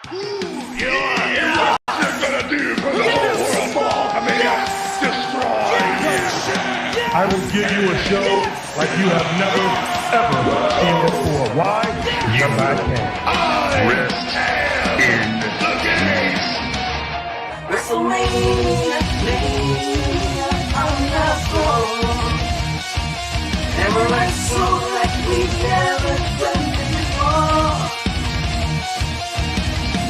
You're gonna do for the whole world, Paul. I mean, destroy. I will give you a show like you have never, ever seen before. Why? Because I can. Rest in the case. WrestleMania, Mania on the floor. Never wrestle like we've never done before.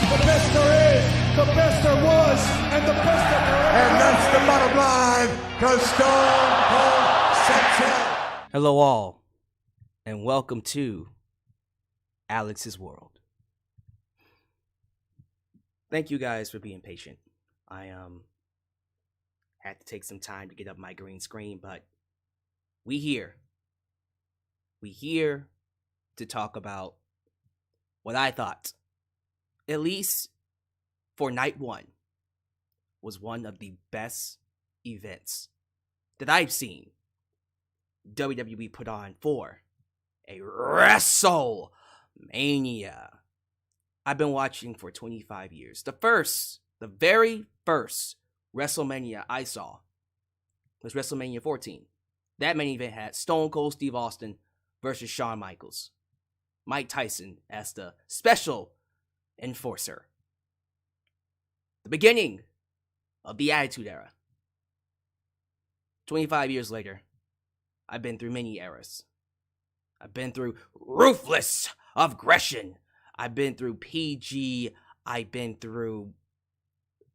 The best there is, the best there was, and the best that there ever. And that's the bottom line, because Stone Cold sets it. Hello all, and welcome to Alyx's World. Thank you guys for being patient. I had to take some time to get up my green screen, but we here to talk about what I thought, at least for night one, was one of the best events that I've seen WWE put on for a WrestleMania. I've been watching for 25 years. The very first WrestleMania I saw was WrestleMania 14. That main event had Stone Cold Steve Austin versus Shawn Michaels. Mike Tyson as the special enforcer. The beginning of the Attitude Era. 25 years later, I've been through many eras. I've been through ruthless aggression. I've been through PG. I've been through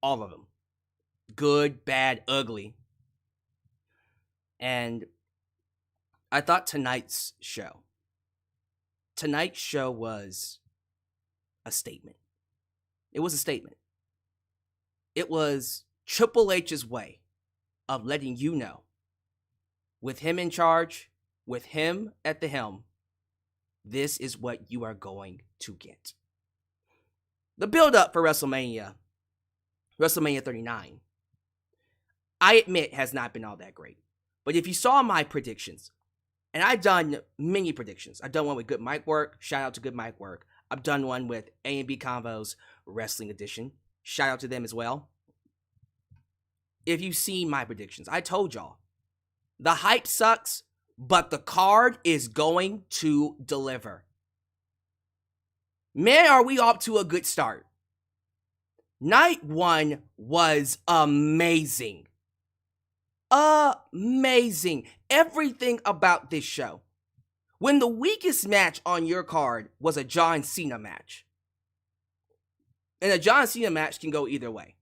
all of them. Good, bad, ugly. And I thought tonight's show was a statement. It was a statement. It was Triple H's way of letting you know, with him in charge, with him at the helm, this is what you are going to get. The build-up for WrestleMania 39, I admit has not been all that great. But if you saw my predictions, and I've done many predictions. I've done one with Good Mic Work. Shout out to Good Mic Work. I've done one with A&B Convos Wrestling Edition. Shout out to them as well. If you've seen my predictions, I told y'all, the hype sucks, but the card is going to deliver. Man, are we off to a good start. Night one was amazing. Amazing. Everything about this show. When the weakest match on your card was a John Cena match. And a John Cena match can go either way.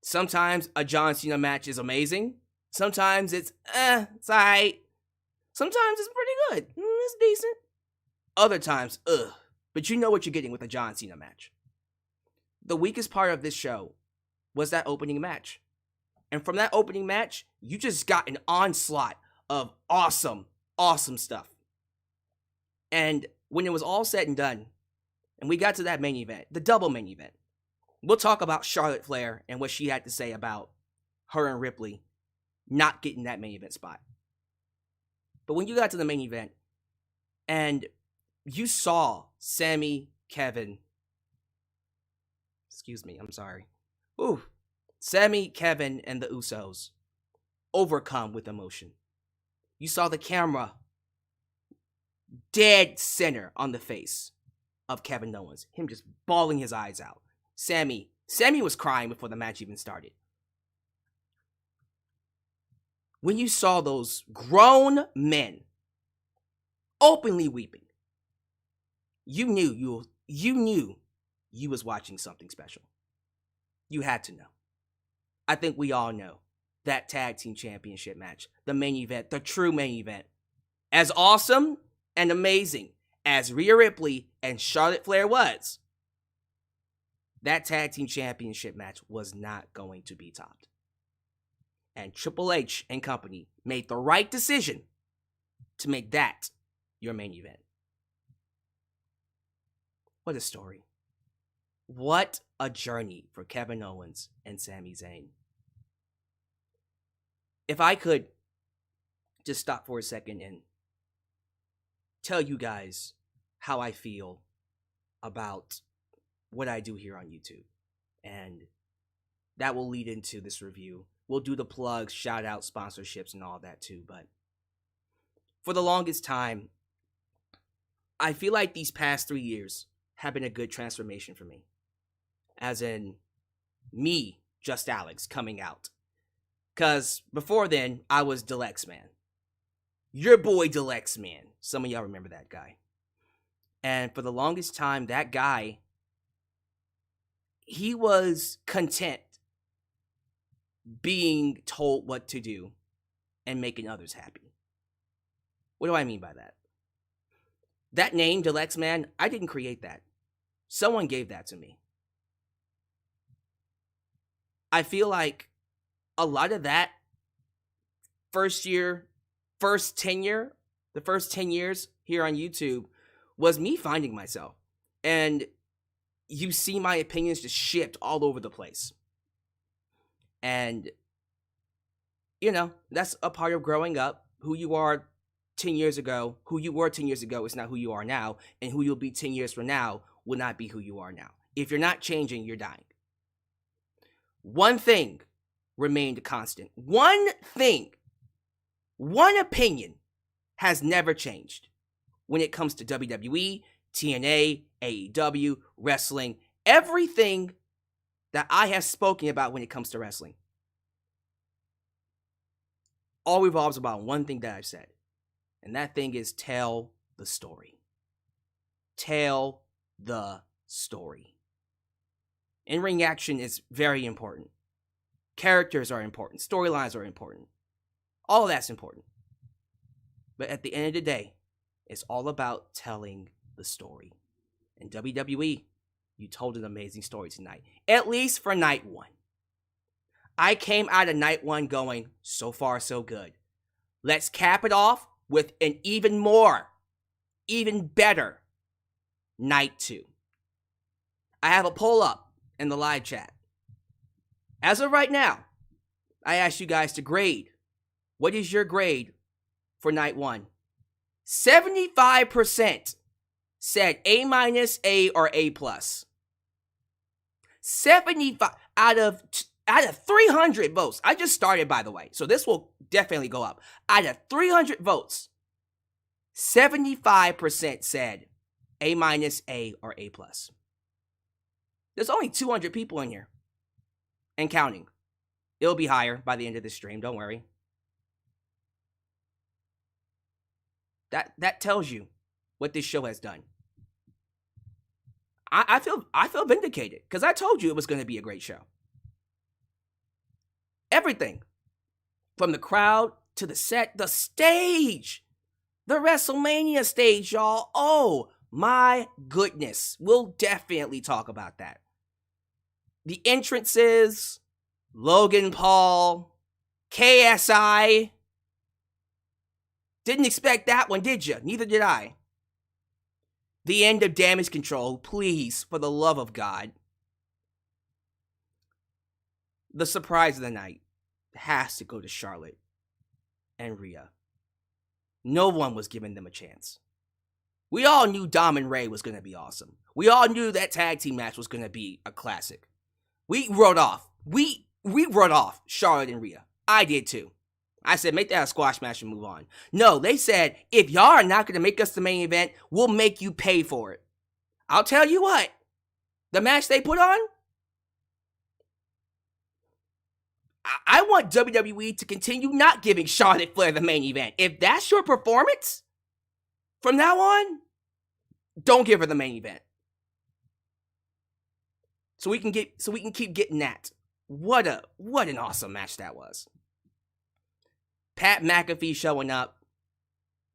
Sometimes a John Cena match is amazing. Sometimes it's alright. Sometimes it's pretty good. It's decent. Other times, But you know what you're getting with a John Cena match. The weakest part of this show was that opening match. And from that opening match, you just got an onslaught of awesome stuff. And when it was all said and done, and we got to that main event, the double main event, we'll talk about Charlotte Flair and what she had to say about her and Ripley not getting that main event spot. But when you got to the main event, and you saw Sami, Kevin, Sami, Kevin, and the Usos overcome with emotion. You saw the camera dead center on the face of Kevin Owens. Him just bawling his eyes out. Sami was crying before the match even started. When you saw those grown men openly weeping, you knew you was watching something special. You had to know. I think we all know that tag team championship match, the main event, the true main event, as awesome and amazing as Rhea Ripley and Charlotte Flair was, that tag team championship match was not going to be topped. And Triple H and company made the right decision to make that your main event. What a story. What a journey for Kevin Owens and Sami Zayn. If I could just stop for a second and tell you guys how I feel about what I do here on YouTube. And that will lead into this review. We'll do the plugs, shout out, sponsorships, and all that too. But for the longest time, I feel like these past 3 years have been a good transformation for me. As in, me, just Alyx, coming out. Because before then, I was Deluxe Man. Your boy Deluxe Man. Some of y'all remember that guy. And for the longest time, that guy, he was content being told what to do and making others happy. What do I mean by that? That name, Deluxe Man, I didn't create that. Someone gave that to me. I feel like a lot of that the first 10 years here on YouTube was me finding myself. And you see my opinions just shift all over the place. And, you know, that's a part of growing up. Who you were 10 years ago is not who you are now. And who you'll be 10 years from now will not be who you are now. If you're not changing, you're dying. One thing remained constant. One opinion has never changed when it comes to WWE, TNA, AEW, wrestling, everything that I have spoken about when it comes to wrestling. All revolves about one thing that I've said. And that thing is tell the story. Tell the story. In-ring action is very important. Characters are important. Storylines are important. All of that's important. But at the end of the day, it's all about telling the story. And WWE, you told an amazing story tonight. At least for night one. I came out of night one going, so far so good. Let's cap it off with an even better night two. I have a poll up in the live chat. As of right now, I ask you guys to grade. What is your grade for night one? 75% said A-, A, or A+. 75 out of 300 votes. I just started, by the way, so this will definitely go up. Out of 300 votes, 75% said A-, A, or A+. There's only 200 people in here and counting. It'll be higher by the end of this stream, don't worry. That tells you what this show has done. I feel vindicated because I told you it was going to be a great show. Everything from the crowd to the set, the stage, the WrestleMania stage, y'all. Oh my goodness. We'll definitely talk about that. The entrances, Logan Paul, KSI. Didn't expect that one, did you? Neither did I. The end of Damage Control, please, for the love of God. The surprise of the night has to go to Charlotte and Rhea. No one was giving them a chance. We all knew Dom and Ray was going to be awesome. We all knew that tag team match was going to be a classic. We wrote off Charlotte and Rhea. I did too. I said, make that a squash match and move on. No, they said, if y'all are not going to make us the main event, we'll make you pay for it. I'll tell you what, the match they put on, I want WWE to continue not giving Charlotte Flair the main event. If that's your performance, from now on, don't give her the main event. So we can keep getting that. What an awesome match that was. Pat McAfee showing up.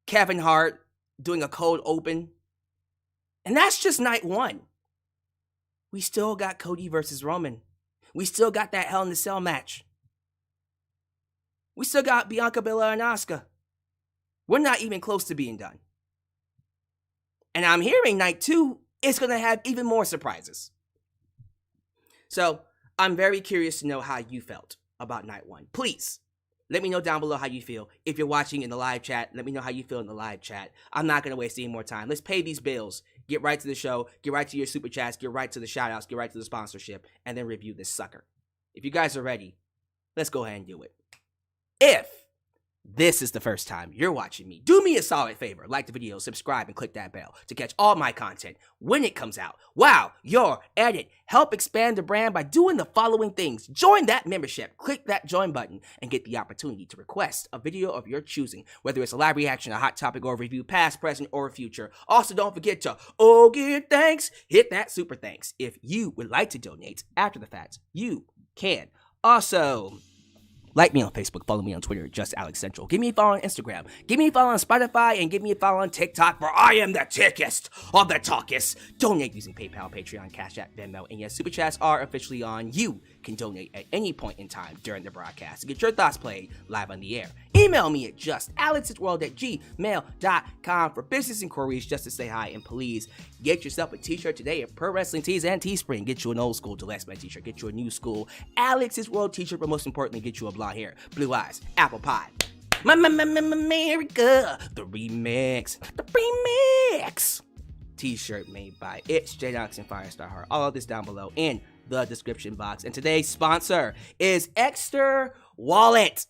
Kevin Hart doing a cold open. And that's just night one. We still got Cody versus Roman. We still got that Hell in a Cell match. We still got Bianca Belair and Asuka. We're not even close to being done. And I'm hearing night two is going to have even more surprises. So, I'm very curious to know how you felt about night one. Please, let me know down below how you feel. If you're watching in the live chat, let me know how you feel in the live chat. I'm not going to waste any more time. Let's pay these bills get right to the show, get right to your super chats, get right to the shoutouts, get right to the sponsorship, and then review this sucker. If you guys are ready, let's go ahead and do it. If this is the first time you're watching me, do me a solid favor. Like the video, subscribe, and click that bell to catch all my content when it comes out. Wow, you're at it. Help expand the brand by doing the following things. Join that membership. Click that join button and get the opportunity to request a video of your choosing, whether it's a live reaction, a hot topic, or a review, past, present, or future. Also, don't forget to, give thanks. Hit that super thanks. If you would like to donate after the fact, you can. Also, like me on Facebook, follow me on Twitter, just Alyx Central. Give me a follow on Instagram, give me a follow on Spotify, and give me a follow on TikTok, for I am the tickest of the talkest. Donate using PayPal, Patreon, Cash App, Venmo, and yes, Super Chats are officially on. You can donate at any point in time during the broadcast to get your thoughts played live on the air. Email me at justalyxworld@gmail.com for business inquiries, just to say hi, and please get yourself a t-shirt today at Pro Wrestling Tees and Teespring. Get you an old school Gillespie t-shirt, get you a new school Alyx's World t-shirt, but most importantly, get you a blonde hair, blue eyes, apple pie, America, the remix t-shirt made by It's J-Dox and Firestar Heart. All of this down below in the description box. And today's sponsor is Extra Wallet.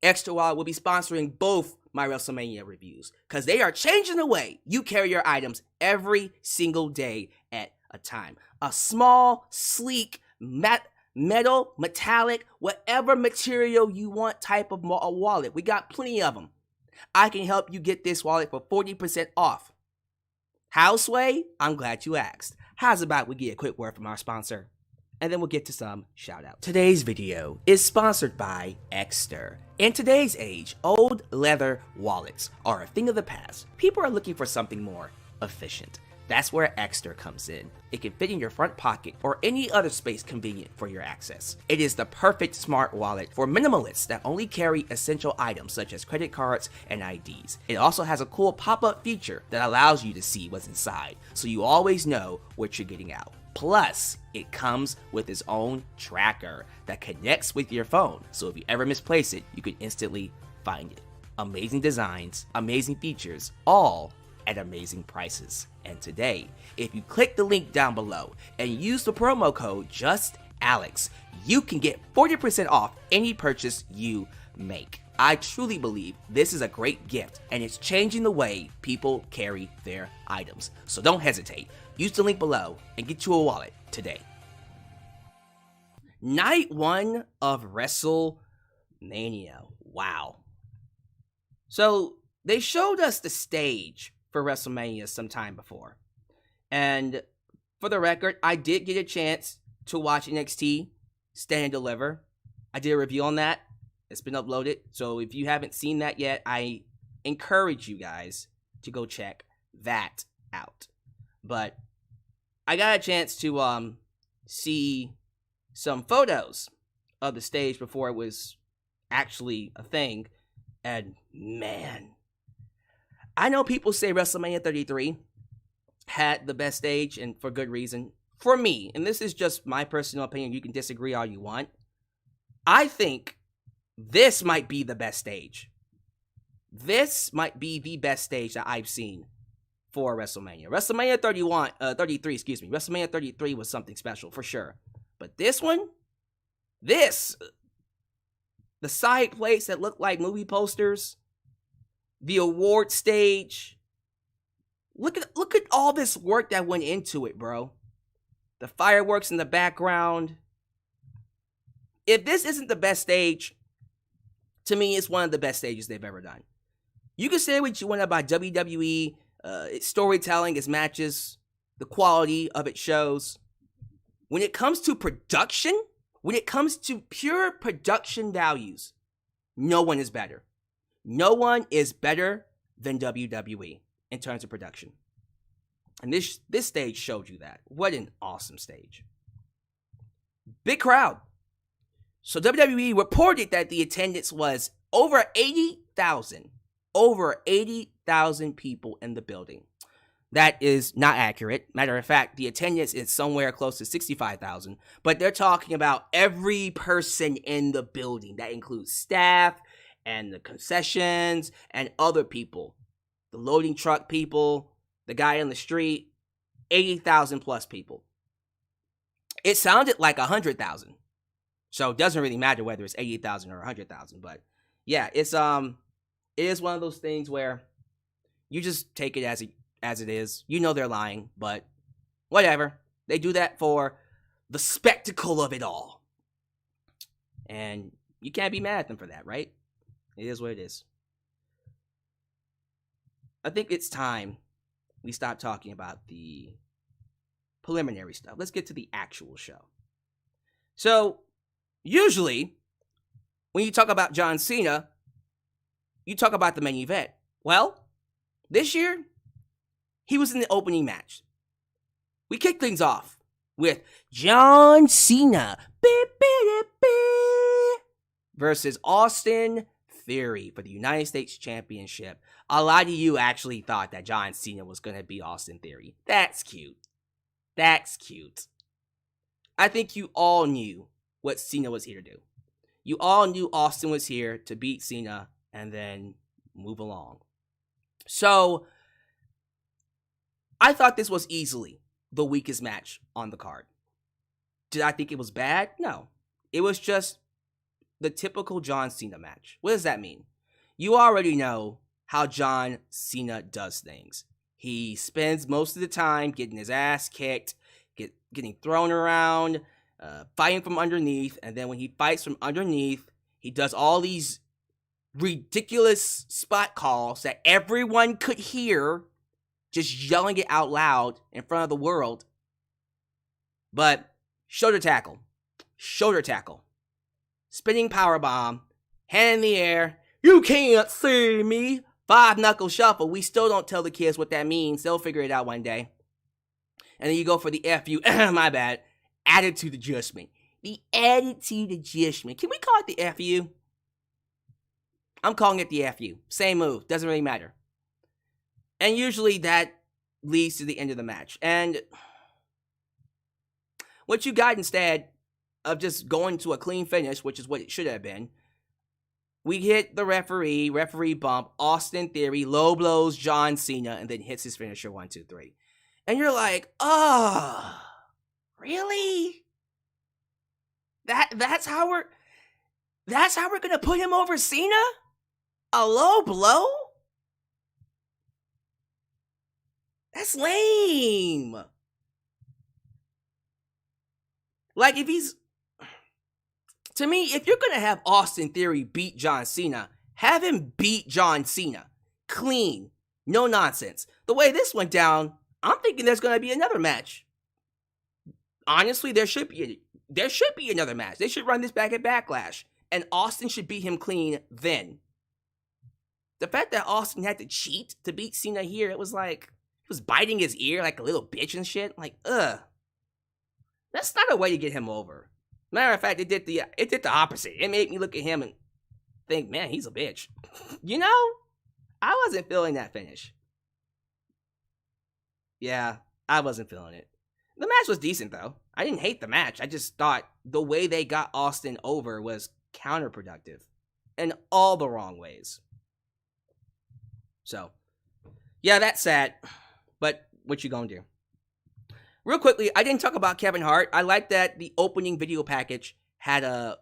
Extra Wallet will be sponsoring both my WrestleMania reviews, because they are changing the way you carry your items every single day at a time. A small, sleek, metal, metallic, whatever material you want type of a wallet. We got plenty of them. I can help you get this wallet for 40% off. How, Sway? I'm glad you asked. How's about we get a quick word from our sponsor, and then we'll get to some shout out. Today's video is sponsored by Exter. In today's age, old leather wallets are a thing of the past. People are looking for something more efficient. That's where Exter comes in. It can fit in your front pocket or any other space convenient for your access. It is the perfect smart wallet for minimalists that only carry essential items such as credit cards and IDs. It also has a cool pop-up feature that allows you to see what's inside, so you always know what you're getting out. Plus, it comes with its own tracker that connects with your phone, so if you ever misplace it, you can instantly find it. Amazing designs, amazing features, all at amazing prices. And today, if you click the link down below and use the promo code JustAlyx, you can get 40% off any purchase you make. I truly believe this is a great gift, and it's changing the way people carry their items. So don't hesitate. Use the link below and get you a wallet today. Night 1 of WrestleMania. Wow. So they showed us the stage for WrestleMania some time before. And for the record, I did get a chance to watch NXT Stand and Deliver. I did a review on that. It's been uploaded. So if you haven't seen that yet, I encourage you guys to go check that out. But I got a chance to see some photos of the stage before it was actually a thing. And man, I know people say WrestleMania 33 had the best stage, and for good reason. For me, and this is just my personal opinion, you can disagree all you want, I think this might be the best stage. This might be the best stage that I've seen for WrestleMania. WrestleMania 33, WrestleMania 33 was something special, for sure. But this one, the side plates that look like movie posters, the award stage. Look at all this work that went into it, bro. The fireworks in the background. If this isn't the best stage, to me, it's one of the best stages they've ever done. You can say what you want about WWE, its storytelling, its matches, the quality of its shows. When it comes to production, when it comes to pure production values, no one is better. No one is better than WWE in terms of production. And this stage showed you that. What an awesome stage. Big crowd. So WWE reported that the attendance was over 80,000. Over 80,000 people in the building. That is not accurate. Matter of fact, the attendance is somewhere close to 65,000. But they're talking about every person in the building. That includes staff and the concessions and other people. The loading truck people, the guy on the street, 80,000 plus people. It sounded like 100,000. So it doesn't really matter whether it's 80,000 or 100,000. But yeah, it is one of those things where you just take it as it is. You know they're lying, but whatever. They do that for the spectacle of it all. And you can't be mad at them for that, right? It is what it is. I think it's time we stop talking about the preliminary stuff. Let's get to the actual show. So, usually, when you talk about John Cena, you talk about the main event. Well, this year, he was in the opening match. We kicked things off with John Cena versus Austin Theory for the United States Championship. A lot of you actually thought that John Cena was going to be Austin Theory. That's cute. That's cute. I think you all knew what Cena was here to do. You all knew Austin was here to beat Cena and then move along. So, I thought this was easily the weakest match on the card. Did I think it was bad? No. It was just the typical John Cena match. What does that mean? You already know how John Cena does things. He spends most of the time getting his ass kicked, getting thrown around, fighting from underneath, and then when he fights from underneath, he does all these ridiculous spot calls that everyone could hear, just yelling it out loud in front of the world. But shoulder tackle, spinning powerbomb, hand in the air, you can't see me, 5-knuckle shuffle. We still don't tell the kids what that means. They'll figure it out one day. And then you go for the FU, my bad, attitude adjustment. The attitude adjustment. Can we call it the FU? I'm calling it the FU. Same move. Doesn't really matter. And usually that leads to the end of the match. And what you got instead of just going to a clean finish, which is what it should have been, we hit the referee bump, Austin Theory, low blows John Cena, and then hits his finisher 1, 2, 3. And you're like, oh, really? That's how we're gonna put him over Cena? A low blow? That's lame. Like, to me, if you're gonna have Austin Theory beat John Cena, have him beat John Cena. Clean. No nonsense. The way this went down, I'm thinking there's gonna be another match. Honestly, there should be another match. They should run this back at Backlash. And Austin should beat him clean then. The fact that Austin had to cheat to beat Cena here, it was like, he was biting his ear like a little bitch and shit. Like, ugh. That's not a way to get him over. Matter of fact, it did the opposite. It made me look at him and think, man, he's a bitch. You know? I wasn't feeling that finish. Yeah, I wasn't feeling it. The match was decent, though. I didn't hate the match. I just thought the way they got Austin over was counterproductive. In all the wrong ways. So, yeah, that's sad. But what you gonna do? Real quickly, I didn't talk about Kevin Hart. I like that the opening video package had a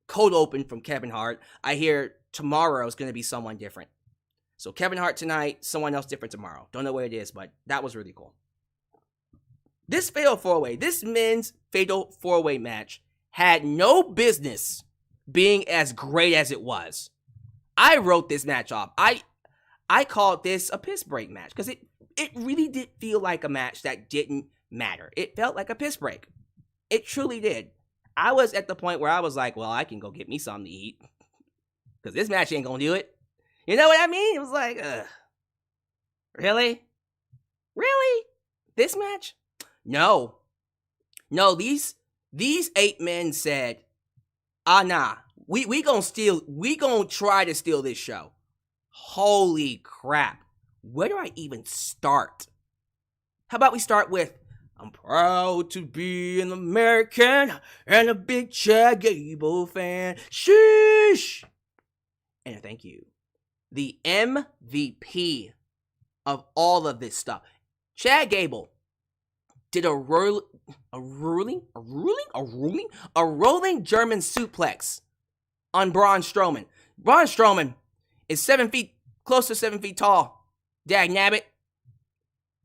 cold open from Kevin Hart. I hear tomorrow is going to be someone different. So Kevin Hart tonight, someone else different tomorrow. Don't know what it is, but that was really cool. This fatal four-way, this men's fatal four-way match had no business being as great as it was. I wrote this match off. I called this a piss break match because it really did feel like a match that didn't matter. It felt like a piss break. It truly did. I was at the point where I was like, well, I can go get me something to eat because this match ain't gonna do it. You know what I mean? It was like, really? Really? This match? No, these 8 men said, nah, we gonna try to steal this show. Holy crap. Where do I even start? How about we start with, I'm proud to be an American and a big Chad Gable fan. Sheesh. And thank you. The MVP of all of this stuff. Chad Gable did a rolling German suplex on Braun Strowman. Braun Strowman is 7 feet, close to 7 feet tall. Dag nabbit.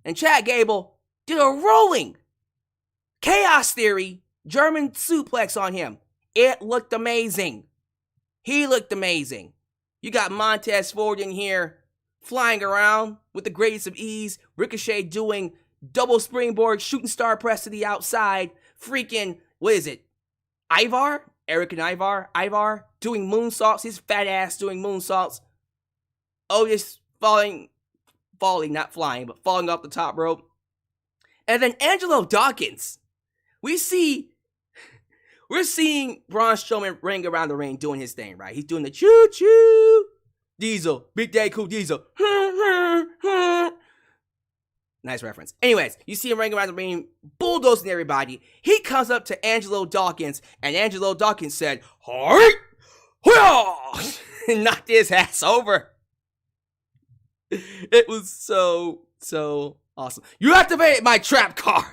And Chad Gable did a rolling Chaos Theory German suplex on him. It looked amazing. He looked amazing. You got Montez Ford in here flying around with the greatest of ease. Ricochet doing double springboard shooting star press to the outside. Freaking, what is it? Ivar? Eric and Ivar doing moonsaults. His fat ass doing moonsaults. Otis falling, not flying, but falling off the top rope. And then Angelo Dawkins. We're seeing Braun Strowman ring around the ring doing his thing, right? He's doing the choo-choo. Diesel. Big Daddy Cool Diesel. Nice reference. Anyways, you see him ring around the ring, bulldozing everybody. He comes up to Angelo Dawkins, and Angelo Dawkins said, "Alright, and knocked his ass over. It was so awesome. You activated my trap card.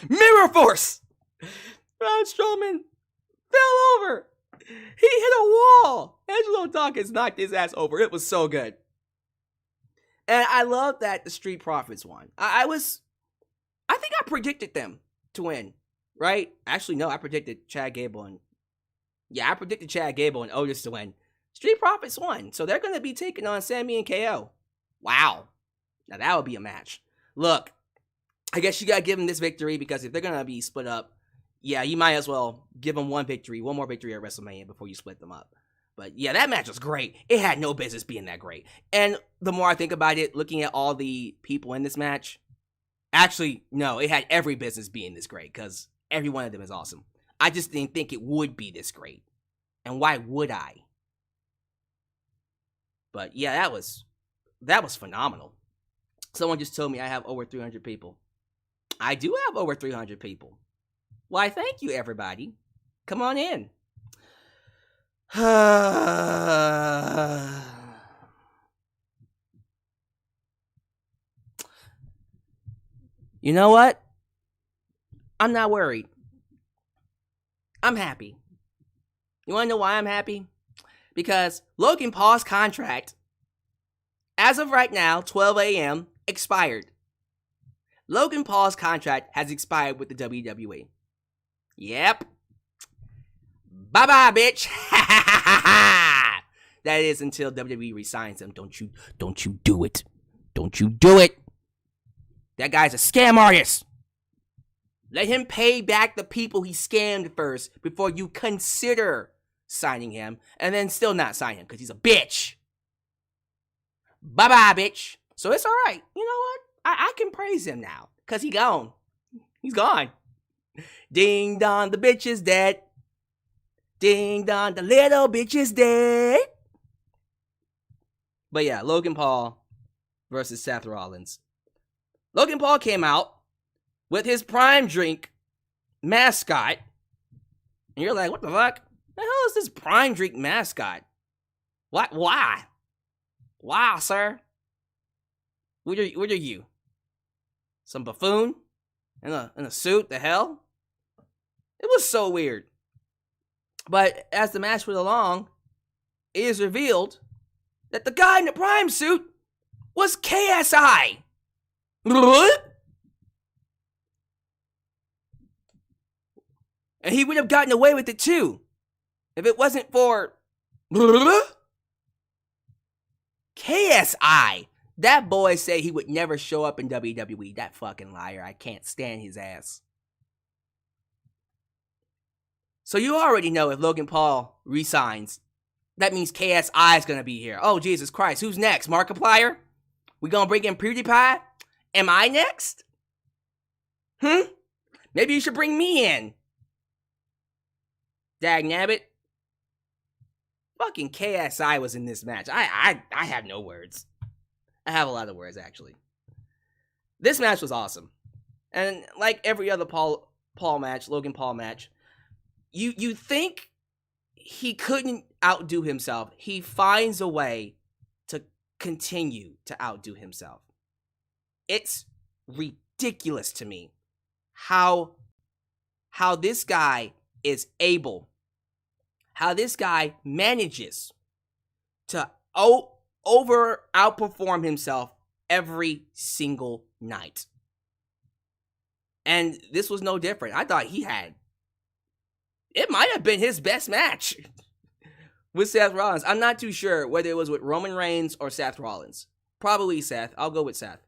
Mirror Force. Braun Strowman fell over. He hit a wall. Angelo Dawkins knocked his ass over. It was so good. And I love that the Street Profits won. I think I predicted them to win, right? Actually, no, I predicted Chad Gable and Otis to win. Street Profits won, so they're going to be taking on Sami and KO. Wow. Now that would be a match. Look, I guess you got to give them this victory because if they're going to be split up, yeah, you might as well give them one more victory at WrestleMania before you split them up. But yeah, that match was great. It had no business being that great. And the more I think about it, looking at all the people in this match, actually, no, it had every business being this great because every one of them is awesome. I just didn't think it would be this great. And why would I? But yeah, that was phenomenal. Someone just told me I have over 300 people. I do have over 300 people. Why, thank you, everybody. Come on in. You know what? I'm not worried. I'm happy. You want to know why I'm happy? Because Logan Paul's contract, as of right now, 12 a.m., expired. Logan Paul's contract has expired with the WWE. Yep. Bye-bye, bitch. That is until WWE resigns him. Don't you do it. Don't you do it. That guy's a scam artist. Let him pay back the people he scammed first before you consider signing him and then still not sign him because he's a bitch. Bye-bye, bitch. So it's all right. You know what? I can praise him now because he's gone. He's gone. Ding dong, the bitch is dead. Ding dong, the little bitch is dead. But yeah, Logan Paul versus Seth Rollins. Logan Paul came out with his Prime Drink mascot. And you're like, what the fuck? The hell is this Prime Drink mascot? What? Why? Why, sir? What are you? Some buffoon? In a suit? The hell? It was so weird. But as the match went along, it is revealed that the guy in the Prime suit was KSI. And he would have gotten away with it too if it wasn't for KSI. That boy said he would never show up in WWE. That fucking liar. I can't stand his ass. So you already know if Logan Paul resigns, that means KSI is going to be here. Oh, Jesus Christ. Who's next? Markiplier? We going to bring in PewDiePie? Am I next? Maybe you should bring me in. Dag nabbit. Fucking KSI was in this match. I have no words. I have a lot of words, actually. This match was awesome. And like every other Logan Paul match, you think he couldn't outdo himself. He finds a way to continue to outdo himself. It's ridiculous to me how this guy is able, how this guy manages to outperform himself every single night. And this was no different. I thought it might have been his best match with Seth Rollins. I'm not too sure whether it was with Roman Reigns or Seth Rollins. Probably Seth. I'll go with Seth.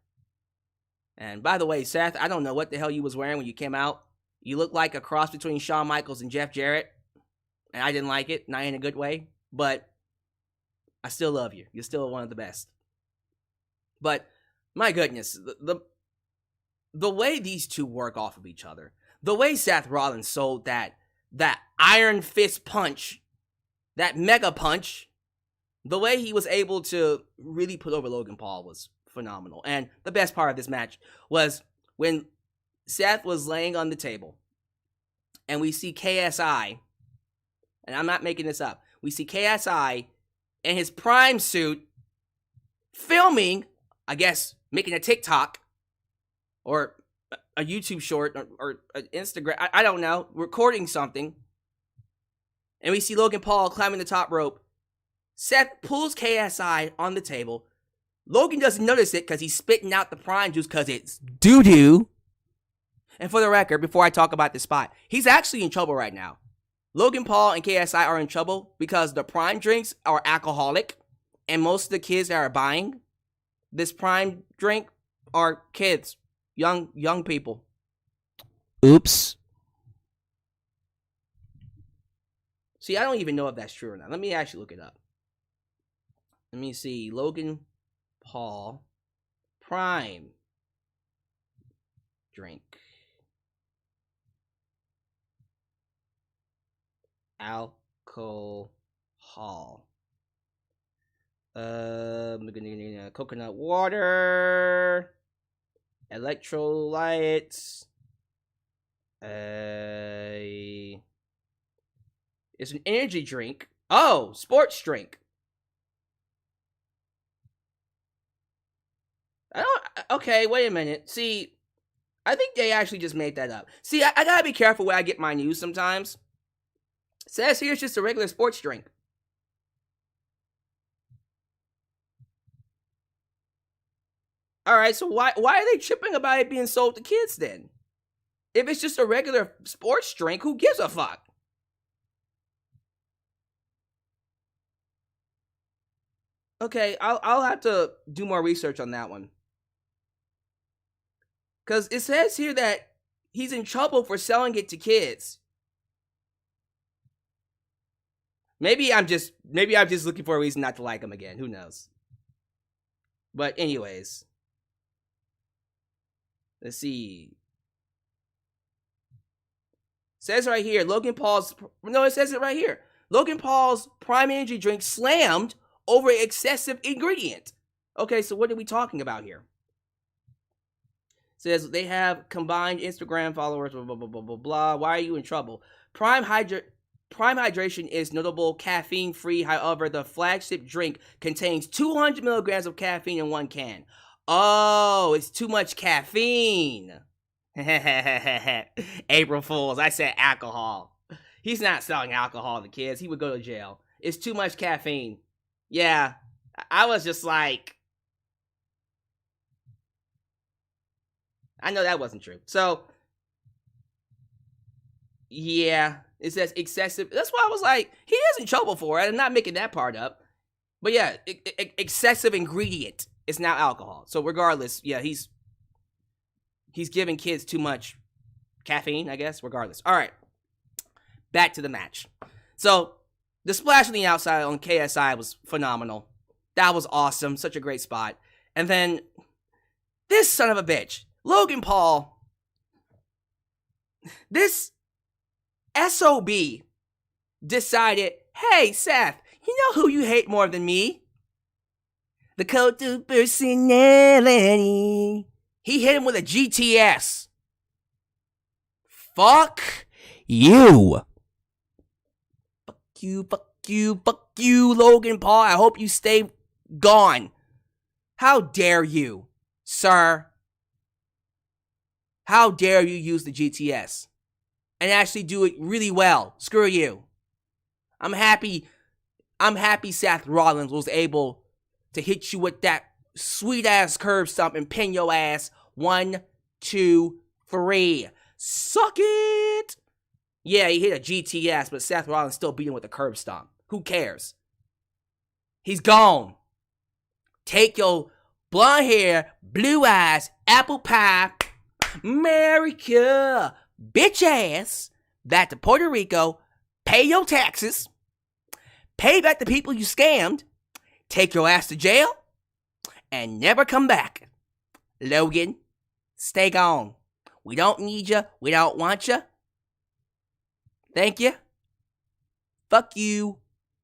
And by the way, Seth, I don't know what the hell you was wearing when you came out. You look like a cross between Shawn Michaels and Jeff Jarrett. And I didn't like it, not in a good way. But I still love you. You're still one of the best. But my goodness, the way these two work off of each other, the way Seth Rollins sold that iron fist punch, that mega punch, the way he was able to really put over Logan Paul was phenomenal. And the best part of this match was when Seth was laying on the table and we see KSI, and I'm not making this up, we see KSI in his prime suit filming, I guess, making a TikTok or a YouTube short or an Instagram, I don't know, recording something. And we see Logan Paul climbing the top rope. Seth pulls KSI on the table. Logan doesn't notice it because he's spitting out the prime juice because it's doo-doo. And for the record, before I talk about this spot, he's actually in trouble right now. Logan Paul and KSI are in trouble because the prime drinks are alcoholic. And most of the kids that are buying this prime drink are kids. Young people. Oops. See, I don't even know if that's true or not. Let me actually look it up. Let me see. Logan Paul prime drink. Alcohol. Coconut water. Electrolytes. It's an energy drink. Oh, sports drink. Okay, wait a minute. See, I think they actually just made that up. See, I gotta be careful where I get my news sometimes. It says here it's just a regular sports drink. Alright, so why are they tripping about it being sold to kids then? If it's just a regular sports drink, who gives a fuck? Okay, I'll have to do more research on that one. Because it says here that he's in trouble for selling it to kids. Maybe I'm just looking for a reason not to like him again. Who knows? But anyways. Let's see. It says right here, it says it right here. Logan Paul's prime energy drink slammed over excessive ingredient. Okay, so what are we talking about here? It says they have combined Instagram followers, blah, blah, blah, blah, blah, blah. Why are you in trouble? Prime hydration is notable caffeine-free. However, the flagship drink contains 200 milligrams of caffeine in one can. Oh, it's too much caffeine. April Fools, I said alcohol. He's not selling alcohol to kids. He would go to jail. It's too much caffeine. Yeah, I was just like, I know that wasn't true. So, yeah, it says excessive. That's why I was like, he is in trouble for it. I'm not making that part up. But yeah, excessive ingredient is now alcohol. So regardless, yeah, he's giving kids too much caffeine, I guess, regardless. All right, back to the match. So, the splash on the outside on KSI was phenomenal. That was awesome. Such a great spot. And then, this son of a bitch, Logan Paul, this SOB decided, hey, Seth, you know who you hate more than me? The cult of personality. He hit him with a GTS. Fuck you. Fuck you, Logan Paul. I hope you stay gone How dare you, sir? How dare you use the GTS and actually do it really well? Screw you. I'm happy Seth Rollins was able to hit you with that sweet-ass curb stomp and pin your ass. 1, 2, 3. Suck it! Yeah, he hit a GTS, but Seth Rollins still beat him with a curb stomp. Who cares? He's gone. Take your blonde hair, blue eyes, apple pie, America, bitch ass, back to Puerto Rico, pay your taxes, pay back the people you scammed, take your ass to jail, and never come back. Logan, stay gone. We don't need you. We don't want you. Thank you. Fuck you.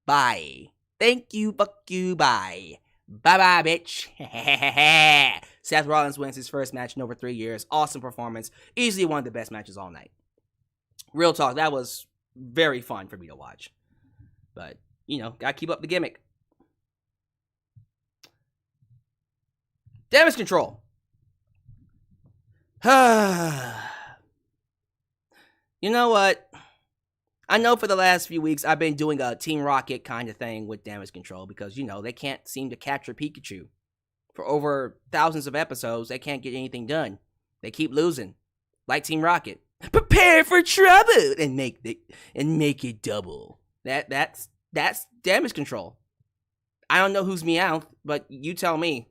Bye. Thank you. Fuck you. Bye. Bye-bye, bitch. Seth Rollins wins his first match in over 3 years. Awesome performance. Easily one of the best matches all night. Real talk, that was very fun for me to watch. But, you know, gotta keep up the gimmick. Damage control. You know what? I know for the last few weeks I've been doing a Team Rocket kind of thing with Damage Control because, you know, they can't seem to capture Pikachu. For over thousands of episodes, they can't get anything done. They keep losing. Like Team Rocket. Prepare for trouble and make it double. That's Damage Control. I don't know who's Meowth, but you tell me.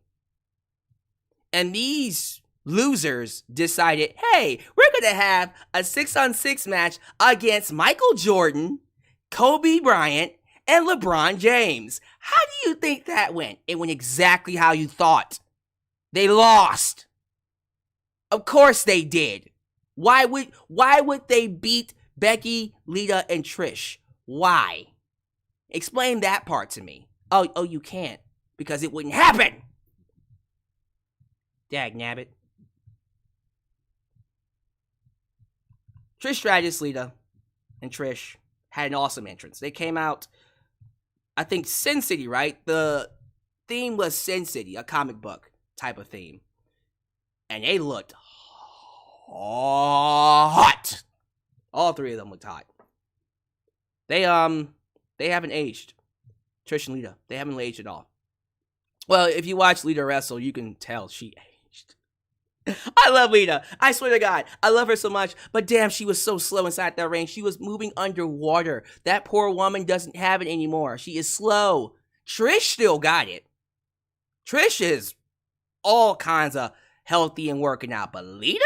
And these losers decided, hey, we're going to have a 6-on-6 match against Michael Jordan, Kobe Bryant, and LeBron James. How do you think that went? It went exactly how you thought. They lost. Of course they did. Why would they beat Becky, Lita, and Trish? Why? Explain that part to me. Oh, you can't. Because it wouldn't happen. Dagnabbit. Trish Stratus, Lita, and Trish had an awesome entrance. They came out, I think, Sin City, right? The theme was Sin City, a comic book type of theme. And they looked hot. All three of them looked hot. They haven't aged. Trish and Lita, they haven't aged at all. Well, if you watch Lita wrestle, you can tell she aged. I love Lita. I swear to God, I love her so much. But damn, she was so slow inside that ring. She was moving underwater. That poor woman doesn't have it anymore. She is slow. Trish still got it. Trish is all kinds of healthy and working out. But Lita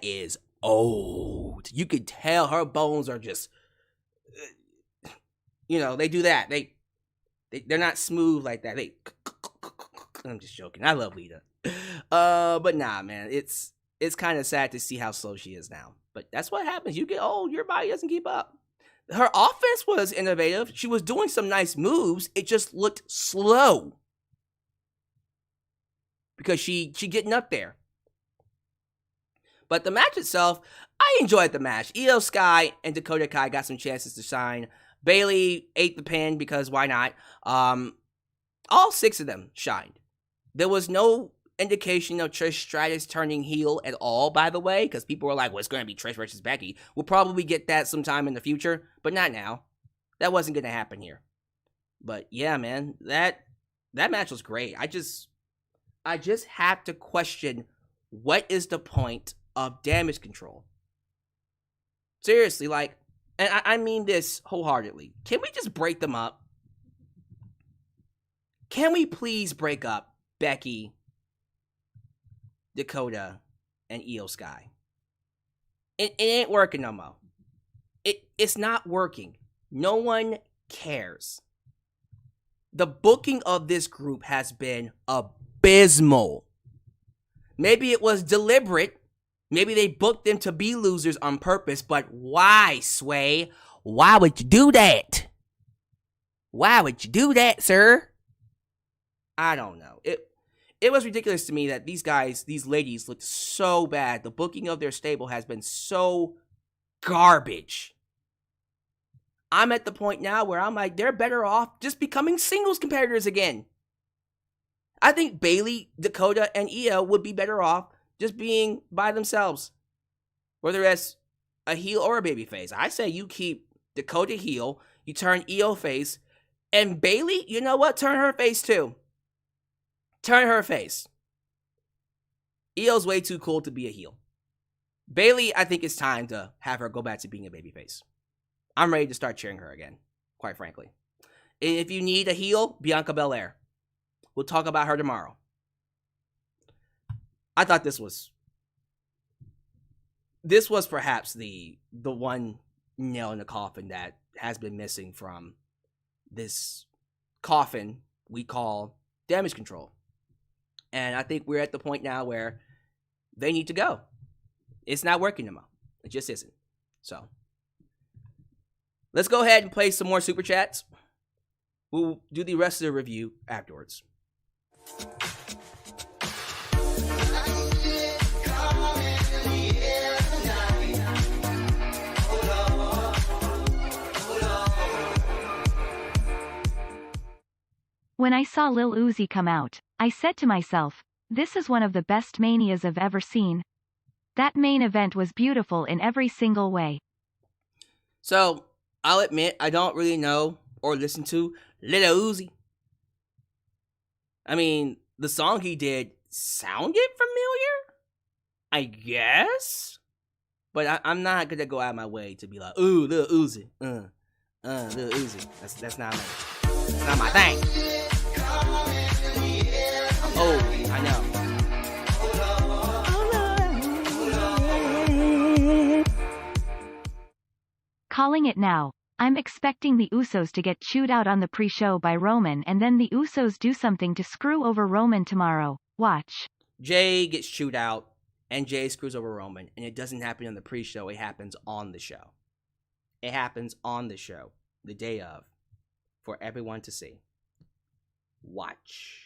is old. You can tell her bones are just, you know, they do that. They're not smooth like that. I'm just joking. I love Lita. But nah, man, it's kind of sad to see how slow she is now. But that's what happens. You get old, your body doesn't keep up. Her offense was innovative. She was doing some nice moves. It just looked slow. Because she getting up there. But the match itself, I enjoyed the match. Io Sky and Dakota Kai got some chances to shine. Bayley ate the pin because why not? All 6 of them shined. There was no indication of Trish Stratus turning heel at all, by the way, because people were like, well, it's going to be Trish versus Becky. We'll probably get that sometime in the future, but not now. That wasn't going to happen here. But yeah, man, that match was great. I just have to question, what is the point of Damage Control? Seriously, like, and I mean this wholeheartedly. Can we just break them up? Can we please break up Becky, Dakota, and Io Sky? It ain't working no more. It's not working. No one cares. The booking of this group has been abysmal. Maybe it was deliberate. Maybe they booked them to be losers on purpose, but why, Sway? Why would you do that? Why would you do that, sir? I don't know. It was ridiculous to me that these ladies looked so bad. The booking of their stable has been so garbage. I'm at the point now where I'm like, they're better off just becoming singles competitors again. I think Bayley, Dakota, and Io would be better off just being by themselves, whether that's a heel or a babyface. I say you keep Dakota heel, you turn Io face, and Bayley, you know what? Turn her face too. Turn her face. Io's way too cool to be a heel. Bayley, I think it's time to have her go back to being a babyface. I'm ready to start cheering her again, quite frankly. And if you need a heel, Bianca Belair. We'll talk about her tomorrow. I thought this was perhaps the one nail in the coffin that has been missing from this coffin we call Damage Control. And I think we're at the point now where they need to go. It's not working anymore. It just isn't. So, let's go ahead and play some more Super Chats. We'll do the rest of the review afterwards. When I saw Lil Uzi come out, I said to myself, this is one of the best Manias I've ever seen. That main event was beautiful in every single way. So, I'll admit, I don't really know or listen to Lil Uzi. I mean, the song he did sounded familiar, I guess. But I'm not going to go out of my way to be like, ooh, Lil Uzi. Lil Uzi. That's not my thing. Oh, I know. Calling it now. I'm expecting the Usos to get chewed out on the pre-show by Roman and then the Usos do something to screw over Roman tomorrow. Watch. Jay gets chewed out and Jay screws over Roman, and it doesn't happen on the pre-show, it happens on the show. It happens on the show, the day of, for everyone to see. Watch.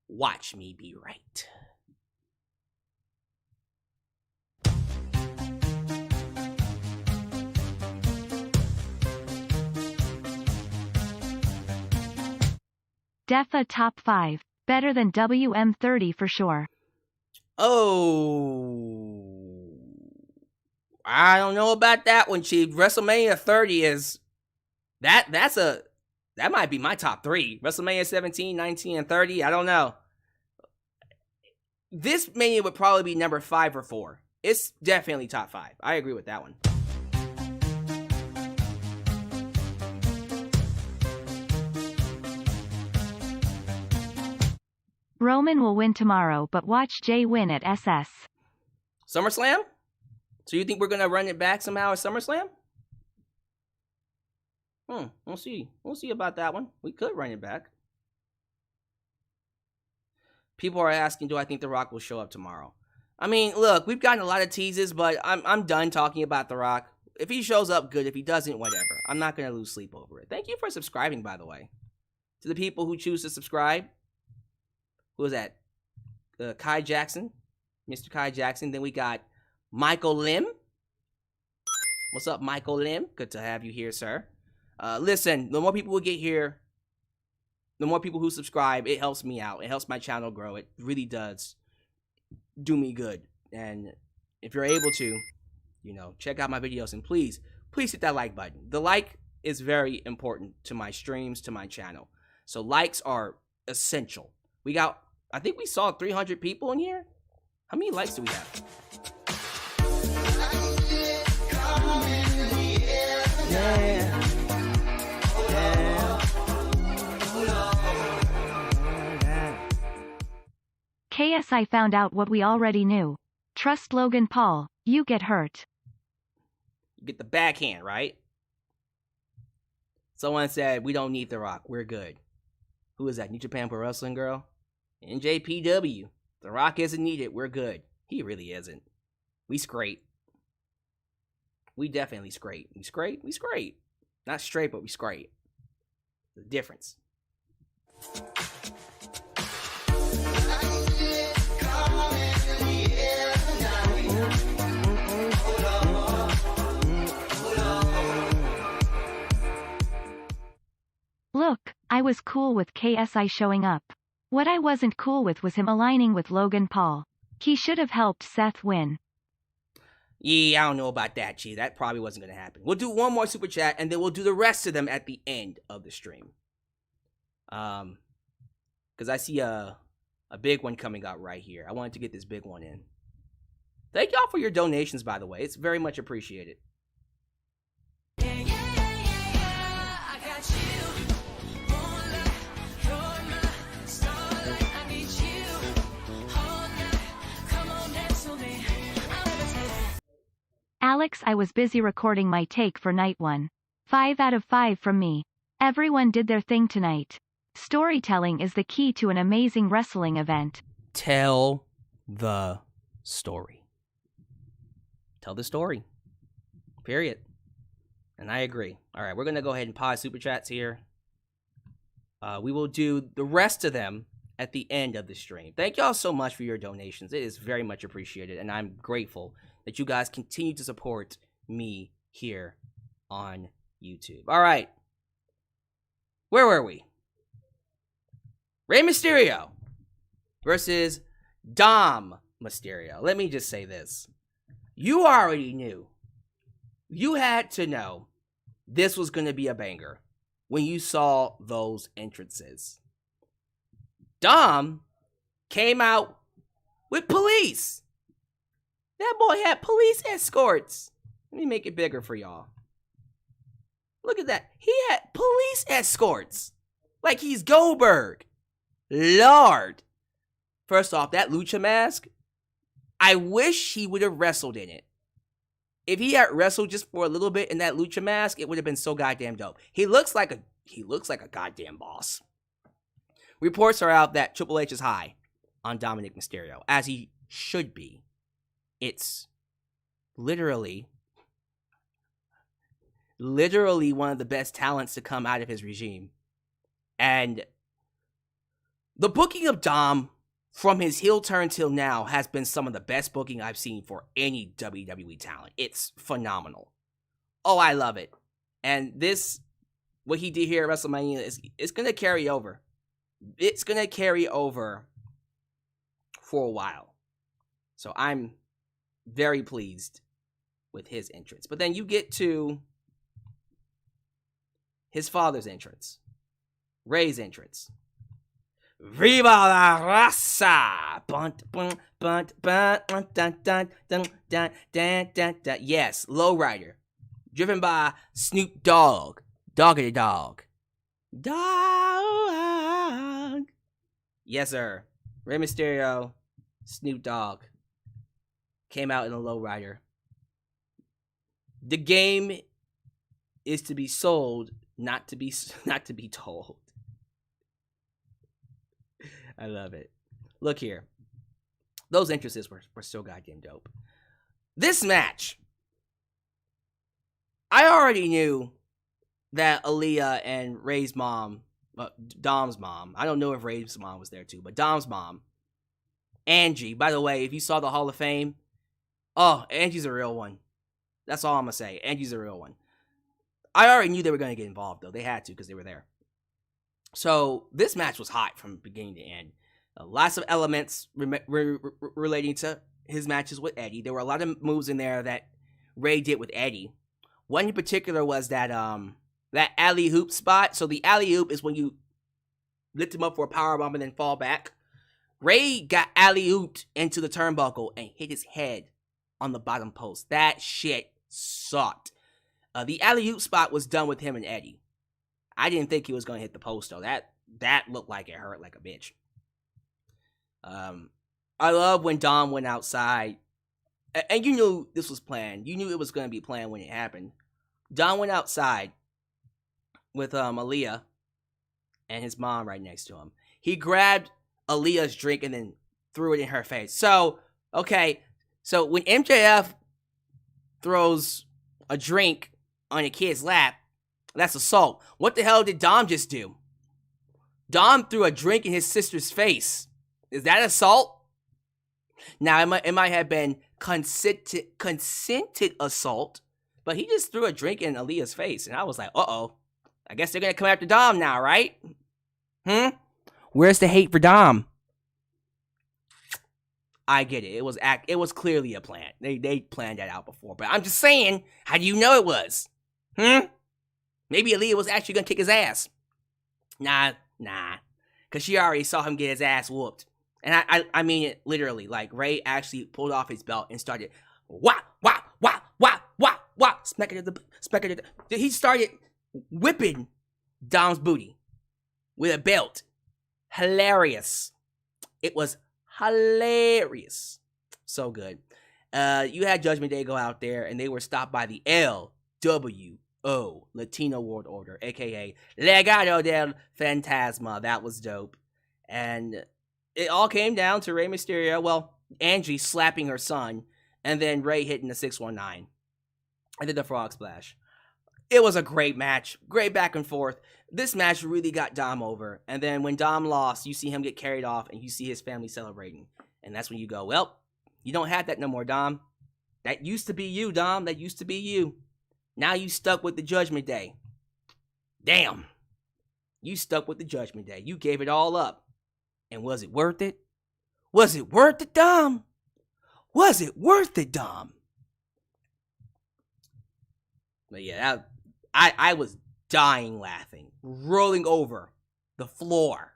Watch me be right. Defa top 5. Better than WM30 for sure. Oh. I don't know about that one, Chief. WrestleMania 30 is... That might be my top 3. WrestleMania 17, 19, and 30. I don't know. This Mania would probably be number 5 or 4. It's definitely top 5. I agree with that one. Roman will win tomorrow, but watch Jay win at SS. SummerSlam? So you think we're going to run it back somehow at SummerSlam? We'll see. We'll see about that one. We could run it back. People are asking, do I think The Rock will show up tomorrow? I mean, look, we've gotten a lot of teases, but I'm done talking about The Rock. If he shows up, good. If he doesn't, whatever. I'm not going to lose sleep over it. Thank you for subscribing, by the way. To the people who choose to subscribe. Who is that? Kai Jackson. Mr. Kai Jackson. Then we got Michael Lim. What's up, Michael Lim? Good to have you here, sir. Listen, the more people who get here, the more people who subscribe, it helps me out. It helps my channel grow. It really does do me good. And if you're able to, check out my videos. And please hit that like button. The like is very important to my streams, to my channel. So likes are essential. I think we saw 300 people in here. How many likes do we have? Yeah. KSI found out what we already knew. Trust Logan Paul, you get hurt. You get the backhand, right? Someone said, we don't need The Rock. We're good. Who is that? New Japan Pro Wrestling girl? NJPW. The Rock isn't needed. We're good. He really isn't. We scrape. We definitely scrape. We scrape. Not straight, but we scrape. The difference. Look, I was cool with KSI showing up. What I wasn't cool with was him aligning with Logan Paul. He should have helped Seth win. Yeah, I don't know about that, G. That probably wasn't going to happen. We'll do one more super chat, and then we'll do the rest of them at the end of the stream. Because I see a big one coming out right here. I wanted to get this big one in. Thank y'all for your donations, by the way. It's very much appreciated. Alyx, I was busy recording my take for night 1. 5 out of 5 from me. Everyone did their thing tonight. Storytelling is the key to an amazing wrestling event. Tell the story. Tell the story. Period. And I agree. All right, we're going to go ahead and pause super chats here. We will do the rest of them at the end of the stream. Thank y'all so much for your donations. It is very much appreciated, and I'm grateful that you guys continue to support me here on YouTube. All right. Where were we? Rey Mysterio versus Dom Mysterio. Let me just say this. You already knew. You had to know this was going to be a banger when you saw those entrances. Dom came out with police. That boy had police escorts. Let me make it bigger for y'all. Look at that. He had police escorts. Like he's Goldberg. Lord. First off, that lucha mask, I wish he would have wrestled in it. If he had wrestled just for a little bit in that lucha mask, it would have been so goddamn dope. He looks like a goddamn boss. Reports are out that Triple H is high on Dominik Mysterio, as he should be. It's literally one of the best talents to come out of his regime. And the booking of Dom from his heel turn till now has been some of the best booking I've seen for any WWE talent. It's phenomenal. Oh, I love it. And this, what he did here at WrestleMania, it's going to carry over. It's going to carry over for a while. So I'm very pleased with his entrance. But then you get to his father's entrance. Rey's entrance. Viva la raza! Yes, lowrider. Driven by Snoop Dogg. Doggity Dog. Dog. Yes, sir. Rey Mysterio, Snoop Dogg came out in a lowrider. The game is to be sold, not to be told. I love it. Look here. Those entrances were so goddamn dope. This match, I already knew that Aaliyah and Rey's mom, Dom's mom, I don't know if Rey's mom was there too, but Dom's mom, Angie, by the way, if you saw the Hall of Fame, oh, Angie's a real one. That's all I'm going to say. Angie's a real one. I already knew they were going to get involved, though. They had to because they were there. So this match was hot from beginning to end. Lots of elements relating to his matches with Eddie. There were a lot of moves in there that Rey did with Eddie. One in particular was that alley-oop spot. So the alley-oop is when you lift him up for a powerbomb and then fall back. Rey got alley-ooped into the turnbuckle and hit his head on the bottom post. That shit sucked. The alley-oop spot was done with him and Eddie. I didn't think he was going to hit the post, though. That looked like it hurt like a bitch. I love when Dom went outside. And you knew this was planned. You knew it was going to be planned when it happened. Dom went outside with Aaliyah and his mom right next to him. He grabbed Aaliyah's drink and then threw it in her face. So, okay. So when MJF throws a drink on a kid's lap, that's assault. What the hell did Dom just do? Dom threw a drink in his sister's face. Is that assault? Now, it might have been consented assault, but he just threw a drink in Aaliyah's face, and I was like, uh-oh. I guess they're going to come after Dom now, right? Where's the hate for Dom? I get it. It was clearly a plan. They planned that out before. But I'm just saying, how do you know it was? Maybe Aaliyah was actually gonna kick his ass. Nah. Cause she already saw him get his ass whooped. And I mean it literally. Like, Ray actually pulled off his belt and started wah. He started whipping Dom's booty with a belt. Hilarious. It was hilarious. So good. You had Judgment Day go out there and they were stopped by the LWO, Latino World Order, aka Legado del Fantasma. That was dope. And it all came down to Rey Mysterio, well, Angie slapping her son, and then Ray hitting the 619. I did the frog splash. It was a great match. Great back and forth. This match really got Dom over. And then when Dom lost, you see him get carried off and you see his family celebrating. And that's when you go, well, you don't have that no more, Dom. That used to be you, Dom. That used to be you. Now you stuck with the Judgment Day. Damn. You stuck with the Judgment Day. You gave it all up. And was it worth it? Was it worth it, Dom? Was it worth it, Dom? But yeah, I was dying laughing, rolling over the floor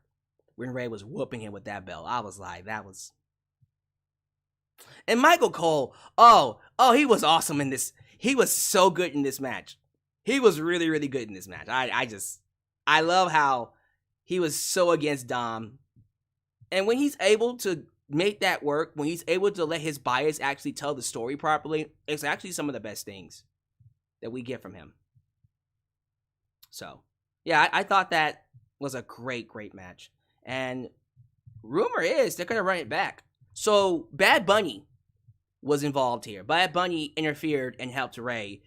when Ray was whooping him with that belt. I was like, that was... And Michael Cole, oh, he was awesome in this. He was so good in this match. He was really, really good in this match. I love how he was so against Dom. And when he's able to make that work, when he's able to let his bias actually tell the story properly, it's actually some of the best things that we get from him. So, yeah, I thought that was a great, great match. And rumor is they're going to run it back. So, Bad Bunny was involved here. Bad Bunny interfered and helped Ray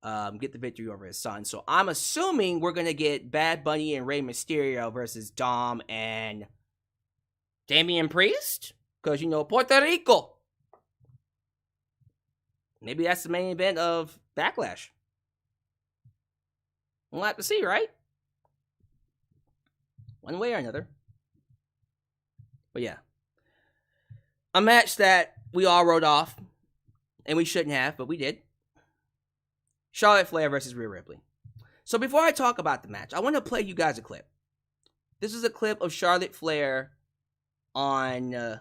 get the victory over his son. So, I'm assuming we're going to get Bad Bunny and Rey Mysterio versus Dom and Damian Priest. Because, you know, Puerto Rico. Maybe that's the main event of Backlash. We'll have to see, right? One way or another. But yeah. A match that we all wrote off. And we shouldn't have, but we did. Charlotte Flair versus Rhea Ripley. So before I talk about the match, I want to play you guys a clip. This is a clip of Charlotte Flair on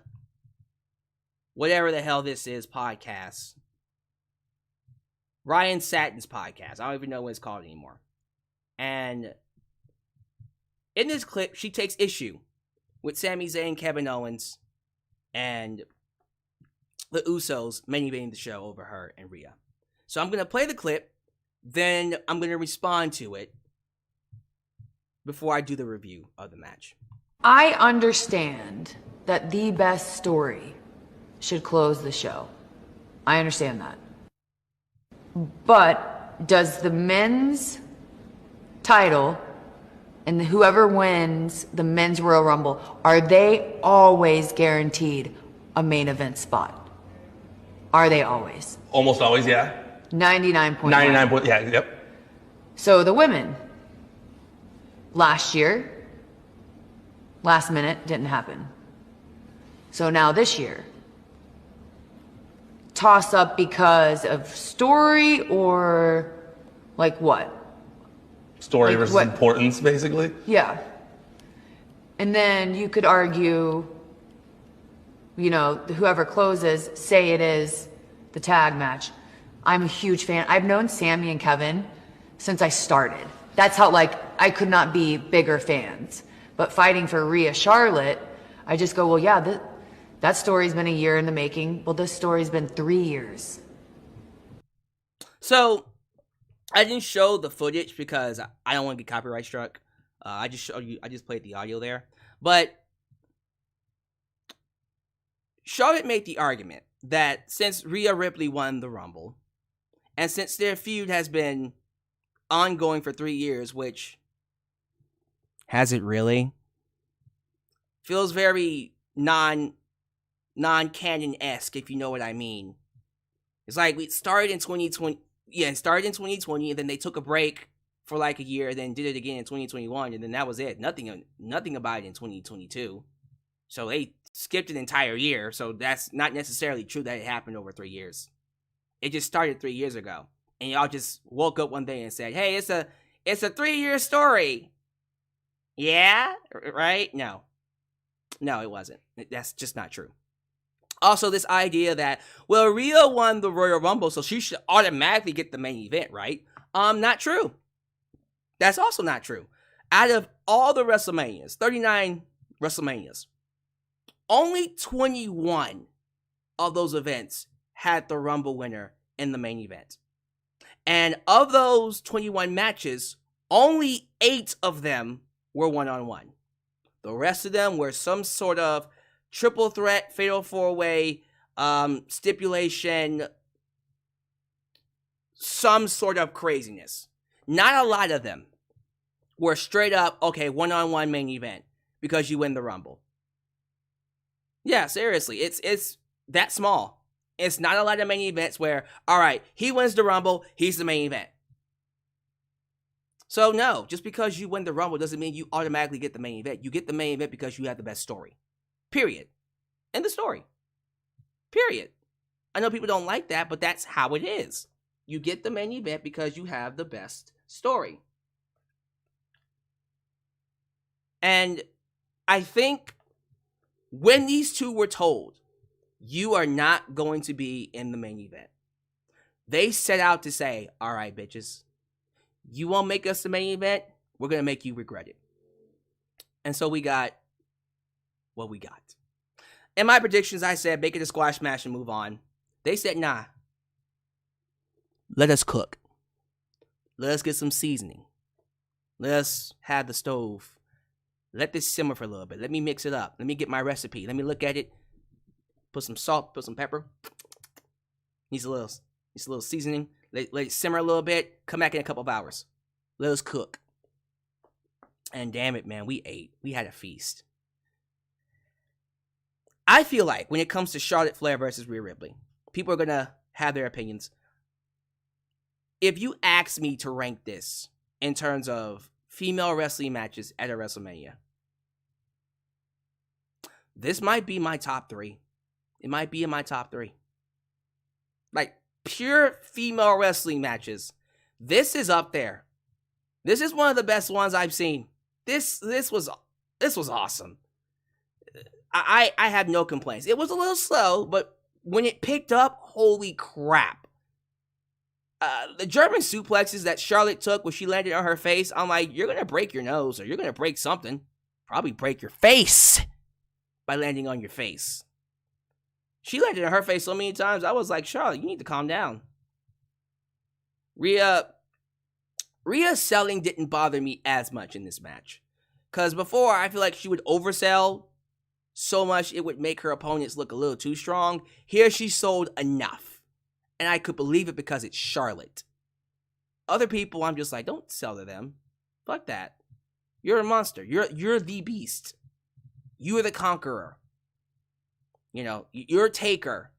whatever the hell this is podcast. Ryan Satin's podcast. I don't even know what it's called anymore. And in this clip, she takes issue with Sami Zayn, Kevin Owens, and the Usos main eventing the show over her and Rhea. So I'm going to play the clip, then I'm going to respond to it before I do the review of the match. I understand that the best story should close the show. I understand that. But does the men's title and whoever wins the men's Royal Rumble, are they always guaranteed a main event spot? Are they always? Almost always, yeah. 99.9. 99. Yeah, yep. So the women, last year, last minute, didn't happen. So now this year, toss up because of story or like what? Story like versus what? Importance, basically. Yeah. And then you could argue, you know, whoever closes, say it is the tag match. I'm a huge fan. I've known Sami and Kevin since I started. That's how, like, I could not be bigger fans. But fighting for Rhea Charlotte, I just go, well, yeah, that story's been a year in the making. Well, this story's been 3 years. So, I didn't show the footage because I don't want to get copyright struck. I just played the audio there. But Charlotte made the argument that since Rhea Ripley won the Rumble, and since their feud has been ongoing for 3 years, which has it really? Feels very non-canon-esque, if you know what I mean. It's like we started in 2020. Yeah, it started in 2020, and then they took a break for like a year, then did it again in 2021, and then that was it. Nothing about it in 2022. So they skipped an entire year. So that's not necessarily true that it happened over 3 years. It just started 3 years ago, and y'all just woke up one day and said, "Hey, it's a 3-year story." Yeah, right? No, it wasn't. That's just not true. Also, this idea that, well, Rhea won the Royal Rumble, so she should automatically get the main event, right? Not true. That's also not true. Out of all the WrestleManias, 39 WrestleManias, only 21 of those events had the Rumble winner in the main event. And of those 21 matches, only 8 of them were one-on-one. The rest of them were some sort of triple threat, fatal 4-way, stipulation, some sort of craziness. Not a lot of them were straight up, okay, one-on-one main event because you win the Rumble. Yeah, seriously, it's that small. It's not a lot of main events where, all right, he wins the Rumble, he's the main event. So no, just because you win the Rumble doesn't mean you automatically get the main event. You get the main event because you have the best story. Period. End the story. Period. I know people don't like that, but that's how it is. You get the main event because you have the best story. And I think when these two were told, you are not going to be in the main event, they set out to say, all right, bitches, you won't make us the main event, we're going to make you regret it. And so we got what we got. In my predictions, I said, make it a squash match and move on. They said, nah. Let us cook. Let us get some seasoning. Let us have the stove. Let this simmer for a little bit. Let me mix it up. Let me get my recipe. Let me look at it. Put some salt, put some pepper. Needs a little seasoning. Let it simmer a little bit. Come back in a couple of hours. Let us cook. And damn it, man, we ate. We had a feast. I feel like when it comes to Charlotte Flair versus Rhea Ripley, people are going to have their opinions. If you ask me to rank this in terms of female wrestling matches at a WrestleMania, this might be my top 3. It might be in my top 3. Like, pure female wrestling matches. This is up there. This is one of the best ones I've seen. This was awesome. I have no complaints. It was a little slow, but when it picked up, holy crap. The German suplexes that Charlotte took when she landed on her face, I'm like, you're going to break your nose or you're going to break something. Probably break your face by landing on your face. She landed on her face so many times, I was like, Charlotte, you need to calm down. Rhea's selling didn't bother me as much in this match. Because before, I feel like she would oversell so much it would make her opponents look a little too strong. Here she sold enough. And I could believe it because it's Charlotte. Other people, I'm just like, don't sell to them. Fuck that. You're a monster. You're the beast. You are the conqueror. You know, you're a taker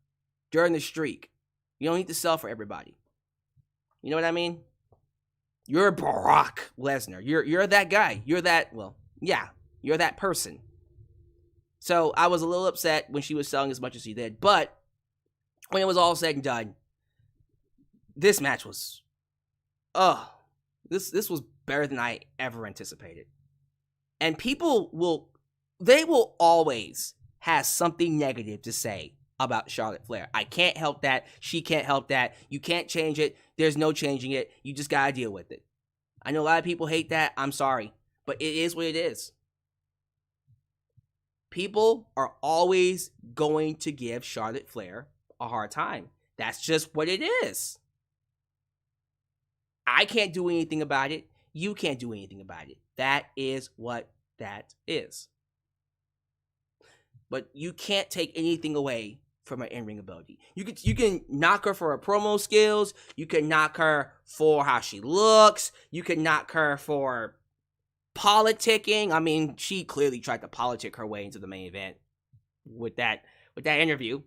during the streak. You don't need to sell for everybody. You know what I mean? You're Brock Lesnar. You're that guy. You're that, well, yeah, you're that person. So I was a little upset when she was selling as much as she did. But when it was all said and done, this match was, this was better than I ever anticipated. And people will always have something negative to say about Charlotte Flair. I can't help that. She can't help that. You can't change it. There's no changing it. You just gotta deal with it. I know a lot of people hate that. I'm sorry. But it is what it is. People are always going to give Charlotte Flair a hard time. That's just what it is. I can't do anything about it. You can't do anything about it. That is what that is. But you can't take anything away from her in-ring ability. You can knock her for her promo skills. You can knock her for how she looks. You can knock her for politicking. I mean, she clearly tried to politic her way into the main event with that interview.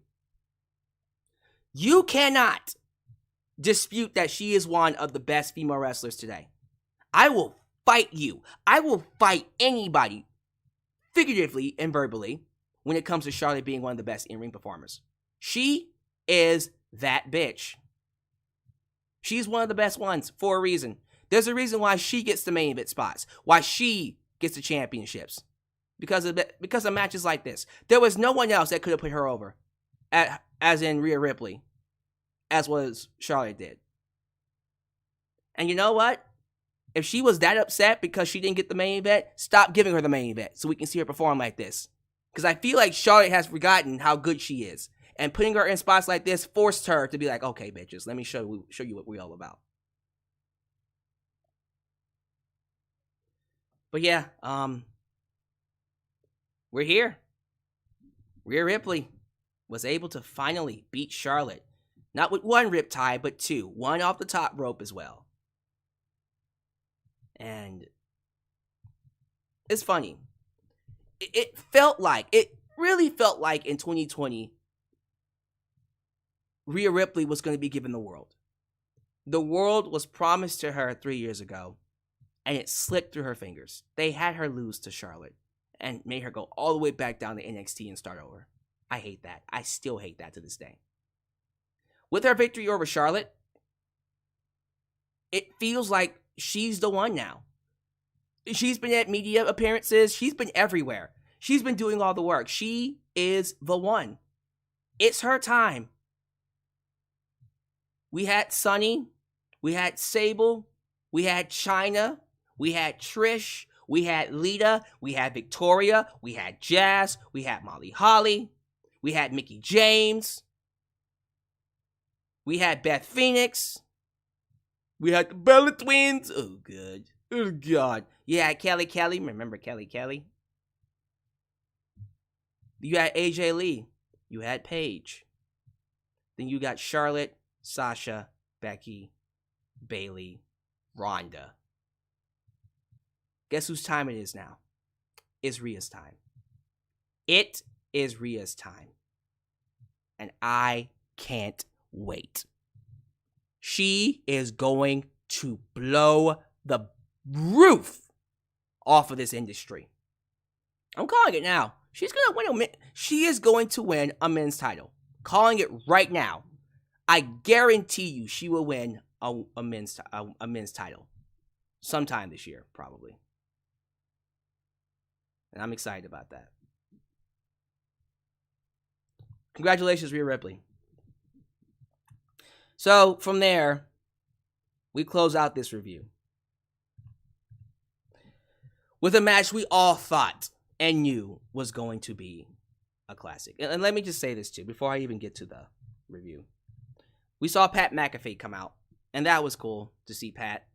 You cannot dispute that she is one of the best female wrestlers today. I will fight you. I will fight anybody, figuratively and verbally, when it comes to Charlotte being one of the best in-ring performers. She is that bitch. She's one of the best ones for a reason. There's a reason why she gets the main event spots, why she gets the championships. Because of matches like this. There was no one else that could have put her over, as in Rhea Ripley, as was Charlotte did. And you know what? If she was that upset because she didn't get the main event, stop giving her the main event so we can see her perform like this. Because I feel like Charlotte has forgotten how good she is. And putting her in spots like this forced her to be like, okay, bitches, let me show you what we're all about. But yeah, we're here. Rhea Ripley was able to finally beat Charlotte. Not with one riptide, but two. One off the top rope as well. And it's funny. It really felt like in 2020, Rhea Ripley was going to be given the world. The world was promised to her 3 years ago, and it slipped through her fingers. They had her lose to Charlotte and made her go all the way back down to NXT and start over. I hate that. I still hate that to this day. With her victory over Charlotte, it feels like she's the one now. She's been at media appearances. She's been everywhere. She's been doing all the work. She is the one. It's her time. We had Sunny. We had Sable. We had Chyna. We had Trish. We had Lita. We had Victoria. We had Jazz. We had Molly Holly. We had Mickie James. We had Beth Phoenix. We had the Bella Twins. Oh, good. Oh, God. You had Kelly Kelly. Remember Kelly Kelly? You had AJ Lee. You had Paige. Then you got Charlotte, Sasha, Becky, Bayley, Ronda. Guess whose time it is now? It's Rhea's time. It is Rhea's time. And I can't wait. She is going to blow the roof off of this industry. I'm calling it now. She's going to win she is going to win a men's title. Calling it right now. I guarantee you she will win a men's title sometime this year, probably. And I'm excited about that. Congratulations, Rhea Ripley. So, from there, we close out this review with a match we all thought and knew was going to be a classic. And let me just say this, too, before I even get to the review. We saw Pat McAfee come out, and that was cool to see Pat.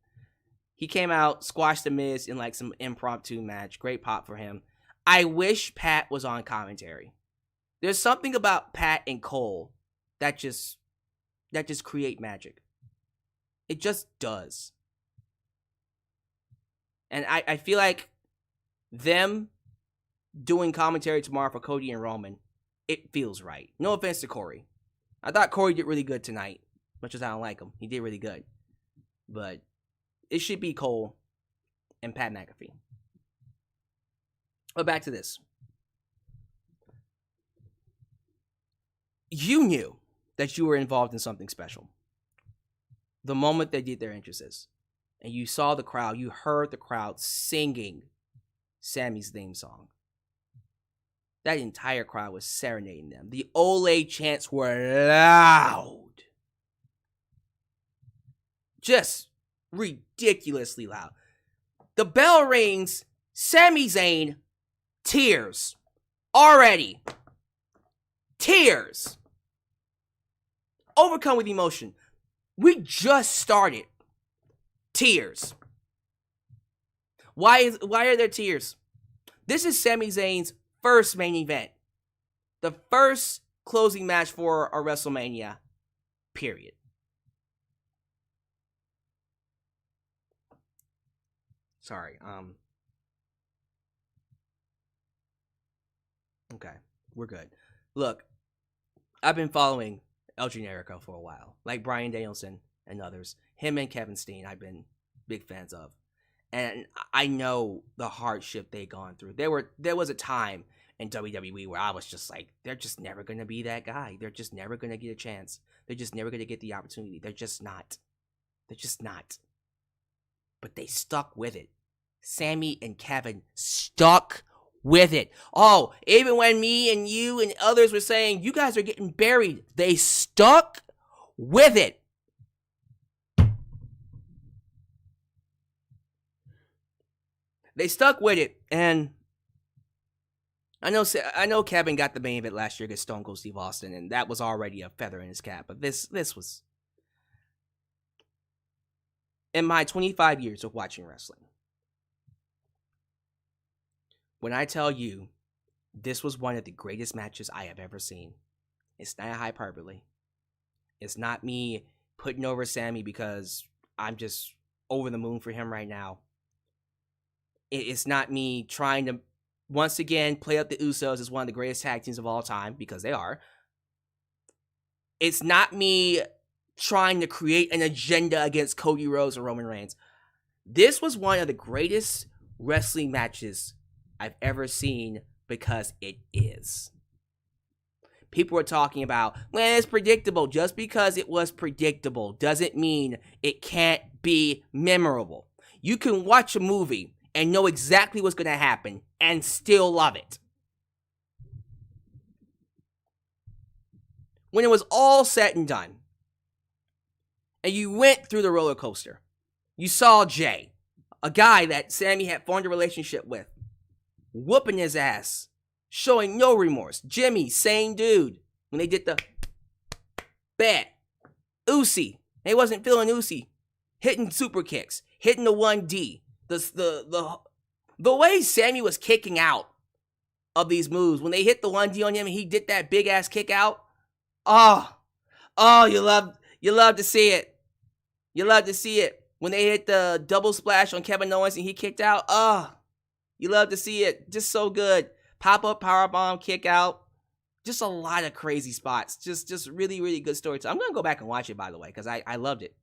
He came out, squashed The Miz in like some impromptu match. Great pop for him. I wish Pat was on commentary. There's something about Pat and Cole that just create magic. It just does. And I feel like them doing commentary tomorrow for Cody and Roman, it feels right. No offense to Corey. I thought Corey did really good tonight, much as I don't like him. He did really good. But it should be Cole and Pat McAfee. But back to this. You knew that you were involved in something special the moment they did their entrances. And you saw the crowd, you heard the crowd singing Sami's theme song. That entire crowd was serenading them. The Ole chants were loud. Just ridiculously loud. The bell rings, Sami Zayn, tears. Already. Tears. Overcome with emotion. We just started. Tears. Why are there tears? This is Sami Zayn's first main event. The first closing match for a WrestleMania. Period. Sorry. Okay. We're good. Look, I've been following El Generico for a while. Like Bryan Danielson and others. Him and Kevin Steen I've been big fans of. And I know the hardship they gone through. There was a time in WWE where I was just like, they're just never going to be that guy. They're just never going to get a chance. They're just never going to get the opportunity. They're just not. They're just not. But they stuck with it. Sami and Kevin stuck with it. Oh, even when me and you and others were saying, you guys are getting buried, they stuck with it. They stuck with it, and I know Kevin got the main event last year against Stone Cold Steve Austin, and that was already a feather in his cap. But this was, in my 25 years of watching wrestling, when I tell you this was one of the greatest matches I have ever seen, it's not hyperbole. It's not me putting over Sami because I'm just over the moon for him right now. It's not me trying to, once again, play up the Usos as one of the greatest tag teams of all time, because they are. It's not me trying to create an agenda against Cody Rhodes or Roman Reigns. This was one of the greatest wrestling matches I've ever seen, because it is. People are talking about, well, it's predictable. Just because it was predictable doesn't mean it can't be memorable. You can watch a movie and know exactly what's going to happen and still love it. When it was all said and done, and you went through the roller coaster, you saw Jay, a guy that Sami had formed a relationship with, whooping his ass, showing no remorse. Jimmy, same dude. When they did the bet, Usi, they wasn't feeling Usi, hitting super kicks, hitting the 1D. The way Sami was kicking out of these moves, when they hit the 1D on him and he did that big ass kick out, oh, you love to see it. You love to see it. When they hit the double splash on Kevin Owens and he kicked out, you love to see it. Just so good. Pop-up powerbomb, kick out. Just a lot of crazy spots. Just really, really good story. I'm going to go back and watch it, by the way, because I loved it.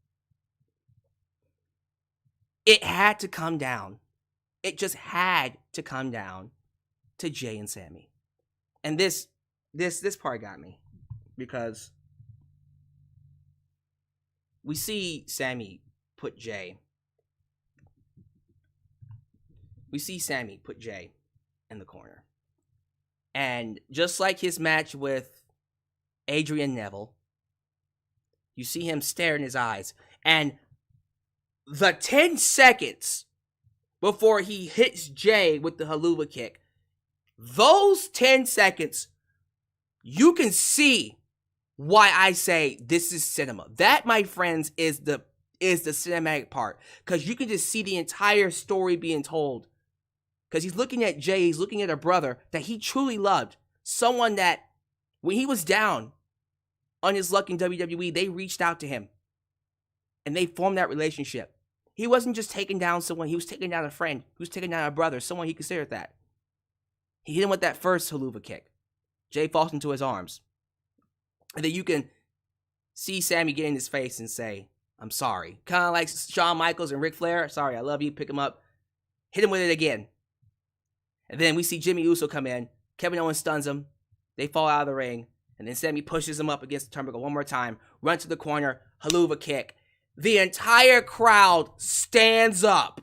It had to come down. It just had to come down to Jay and Sami. And this part got me, because we see Sami put Jay. We see Sami put Jay in the corner. And just like his match with Adrian Neville, you see him stare in his eyes. And the 10 seconds before he hits Jay with the haluva kick, those 10 seconds, you can see why I say this is cinema. That, my friends, is the cinematic part. Because you can just see the entire story being told. Because he's looking at Jay, he's looking at a brother that he truly loved. Someone that, when he was down on his luck in WWE, they reached out to him. And they formed that relationship. He wasn't just taking down someone, he was taking down a friend. He was taking down a brother, someone he considered that. He hit him with that first haluva kick. Jay falls into his arms. And then you can see Sami get in his face and say, I'm sorry. Kind of like Shawn Michaels and Ric Flair. Sorry, I love you. Pick him up. Hit him with it again. And then we see Jimmy Uso come in. Kevin Owens stuns him. They fall out of the ring. And then Sami pushes him up against the turnbuckle one more time. Run to the corner. Haluva kick. The entire crowd stands up.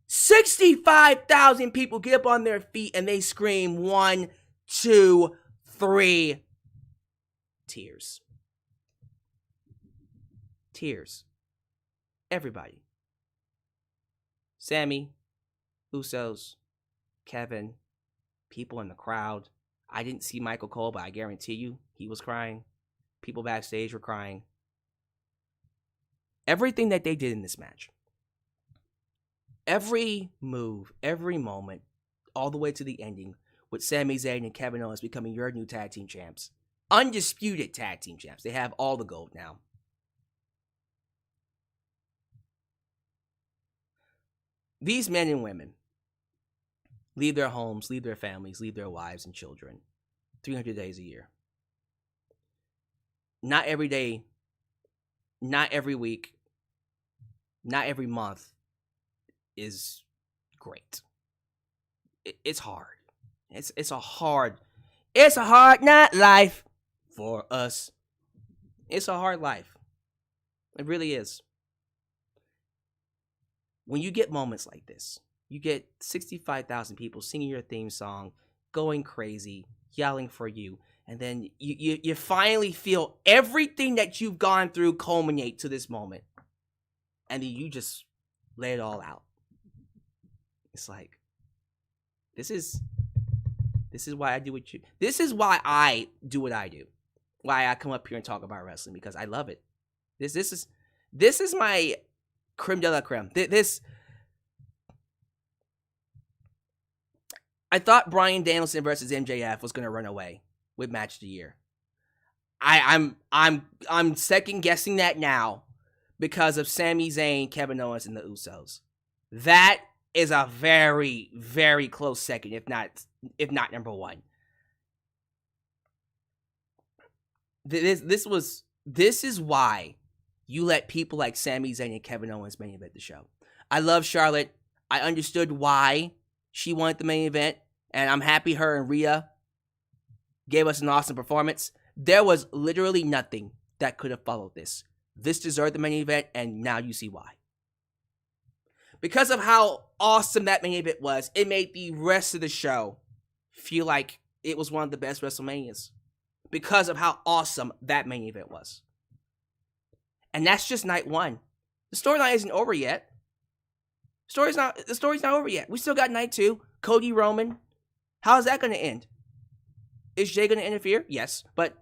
65,000 people get up on their feet and they scream 1, 2, 3. Tears. Tears. Everybody. Sami, Usos, Kevin, people in the crowd. I didn't see Michael Cole, but I guarantee you he was crying. People backstage were crying. Everything that they did in this match, every move, every moment, all the way to the ending, with Sami Zayn and Kevin Owens becoming your new tag team champs. Undisputed tag team champs. They have all the gold now. These men and women leave their homes, leave their families, leave their wives and children 300 days a year. Not every day, not every week, not every month is great. It's hard. It's a hard night life for us. It's a hard life. It really is. When you get moments like this, you get 65,000 people singing your theme song, going crazy, yelling for you, and then you finally feel everything that you've gone through culminate to this moment. And then you just lay it all out. It's like, this is why I do what you. This is why I do what I do. Why I come up here and talk about wrestling, because I love it. This is my creme de la creme. I thought Bryan Danielson versus MJF was gonna run away with match of the year. I'm second guessing that now because of Sami Zayn, Kevin Owens, and the Usos. That is a very, very close second, if not number one. This is why you let people like Sami Zayn and Kevin Owens main event the show. I love Charlotte. I understood why she wanted the main event, and I'm happy her and Rhea gave us an awesome performance. There was literally nothing that could have followed this. This deserved the main event, and now you see why. Because of how awesome that main event was, it made the rest of the show feel like it was one of the best WrestleManias. Because of how awesome that main event was. And that's just night one. The storyline isn't over yet. The story's not over yet. We still got night two. Cody Roman. How is that going to end? Is Jay going to interfere? Yes, but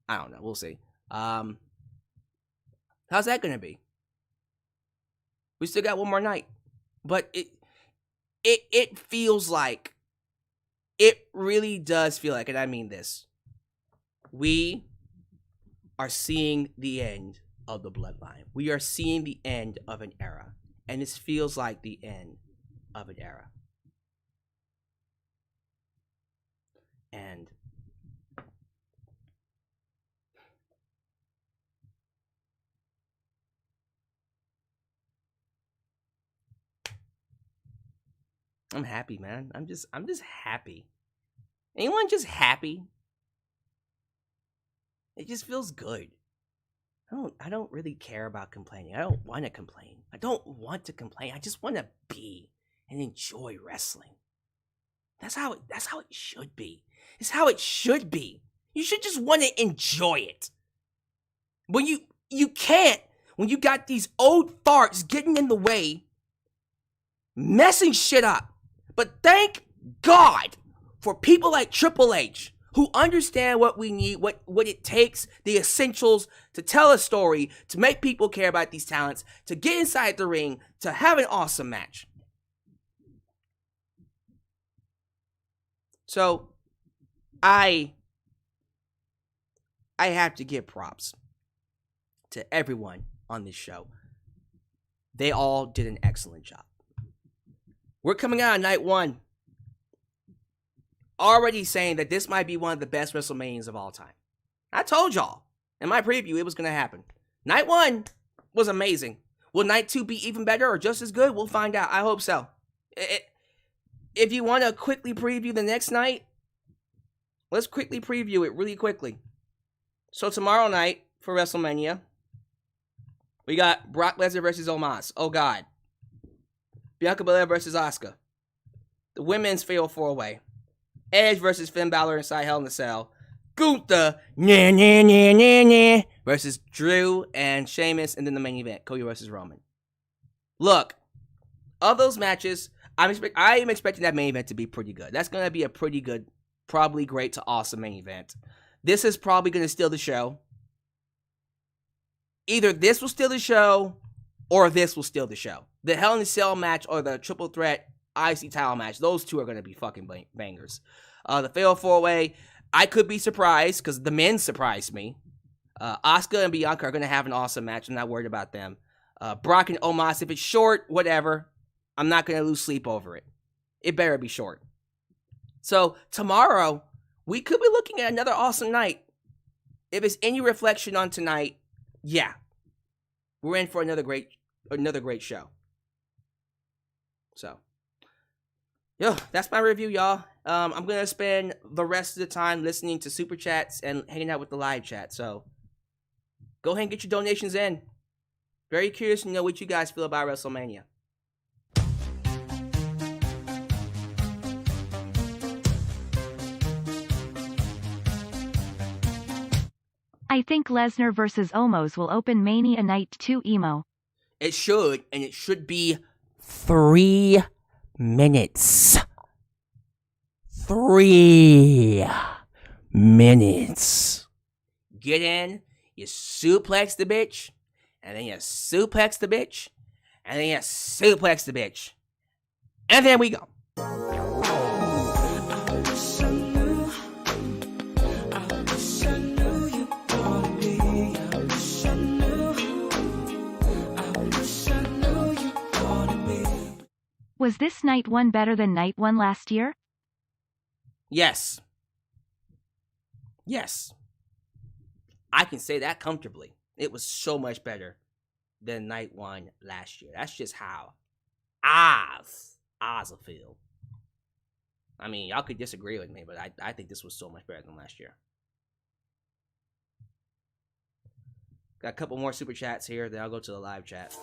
I don't know. We'll see. How's that going to be? We still got one more night. But it feels like, it really does feel like, and I mean this, we are seeing the end of the bloodline. We are seeing the end of an era. And this feels like the end of an era. And I'm happy, man. I'm just happy. Anyone just happy? It just feels good. I don't really care about complaining. I don't want to complain. I don't want to complain. I just want to be and enjoy wrestling. That's how it should be. It's how it should be. You should just want to enjoy it. When you can't, when you got these old farts getting in the way, messing shit up. But thank God for people like Triple H, who understand what we need, what it takes, the essentials to tell a story, to make people care about these talents, to get inside the ring, to have an awesome match. So, I have to give props to everyone on this show. They all did an excellent job. We're coming out on night one, already saying that this might be one of the best WrestleManias of all time. I told y'all in my preview it was going to happen. Night one was amazing. Will night two be even better or just as good? We'll find out. I hope so. If you want to quickly preview the next night, let's quickly preview it really quickly. So tomorrow night for WrestleMania, we got Brock Lesnar versus Omos. Oh, God. Bianca Belair versus Asuka. The women's fatal 4-way. Edge versus Finn Balor inside Hell in a Cell. Gunther versus Drew and Sheamus, and then the main event, Cody versus Roman. Look, of those matches, I am expecting that main event to be pretty good. That's going to be a pretty good, probably great to awesome main event. This is probably going to steal the show. Either this will steal the show, or this will steal the show. The Hell in a Cell match or the Triple Threat IC title match, those two are going to be fucking bangers. The Fatal 4-Way, I could be surprised because the men surprised me. Asuka and Bianca are going to have an awesome match. I'm not worried about them. Brock and Omos, if it's short, whatever. I'm not going to lose sleep over it. It better be short. So tomorrow, we could be looking at another awesome night. If it's any reflection on tonight, yeah. We're in for another great show. So, yo, that's my review, y'all. I'm gonna spend the rest of the time listening to super chats and hanging out with the live chat. So, go ahead and get your donations in. Very curious to know what you guys feel about WrestleMania. I think Lesnar vs. Omos will open Mania Night 2 emo. It should, and it should be 3 minutes. 3 minutes. Get in, you suplex the bitch, and then you suplex the bitch, and then you suplex the bitch. And then we go. Was this night 1 better than night 1 last year? Yes. Yes. I can say that comfortably. It was so much better than night 1 last year. That's just how I feel. I mean, y'all could disagree with me, but I think this was so much better than last year. Got a couple more super chats here, then I'll go to the live chat.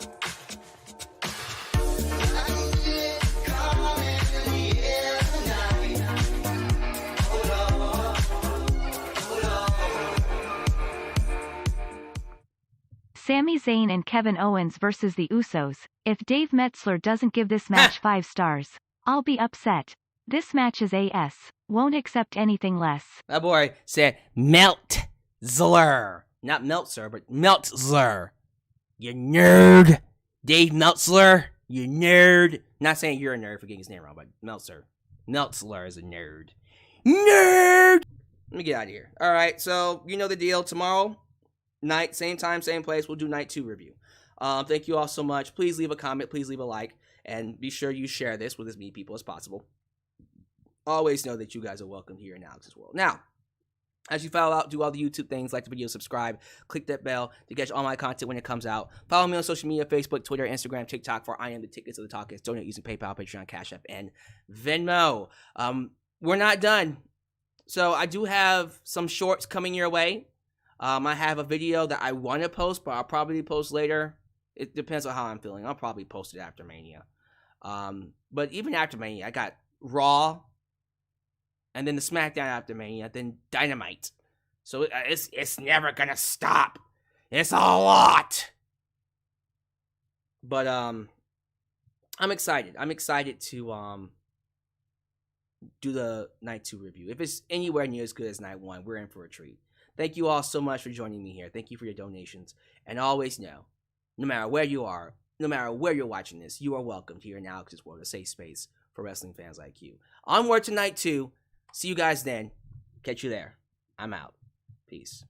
Sami Zayn and Kevin Owens versus the Usos. If Dave Metzler doesn't give this match 5 stars, I'll be upset. This match is AS. Won't accept anything less. That boy said Meltzler. Not Meltzer, but Meltzler. You nerd. Dave Meltzler. You nerd. Not saying you're a nerd for getting his name wrong, but Meltzer. Meltzler is a nerd. Nerd! Let me get out of here. Alright, so you know the deal. Tomorrow night, same time, same place, we'll do night 2 review. Thank you all so much. Please leave a comment, please leave a like, and be sure you share this with as many people as possible. Always know that you guys are welcome here in Alyx's world. Now, as you follow out, do all the YouTube things, like the video, subscribe, click that bell to catch all my content when it comes out. Follow me on social media, Facebook, Twitter, Instagram, TikTok, for I am the tickets of the talkers. Donate using PayPal, Patreon, Cash App, and Venmo. We're not done. So I do have some shorts coming your way. I have a video that I want to post, but I'll probably post later. It depends on how I'm feeling. I'll probably post it after Mania. But even after Mania, I got Raw, and then the SmackDown after Mania, then Dynamite. So it's never gonna stop. It's a lot. But I'm excited. I'm excited to do the night 2 review. If it's anywhere near as good as night 1, we're in for a treat. Thank you all so much for joining me here. Thank you for your donations. And always know, no matter where you are, no matter where you're watching this, you are welcome here in Alyx's world, a safe space for wrestling fans like you. Onward to night 2. See you guys then. Catch you there. I'm out. Peace.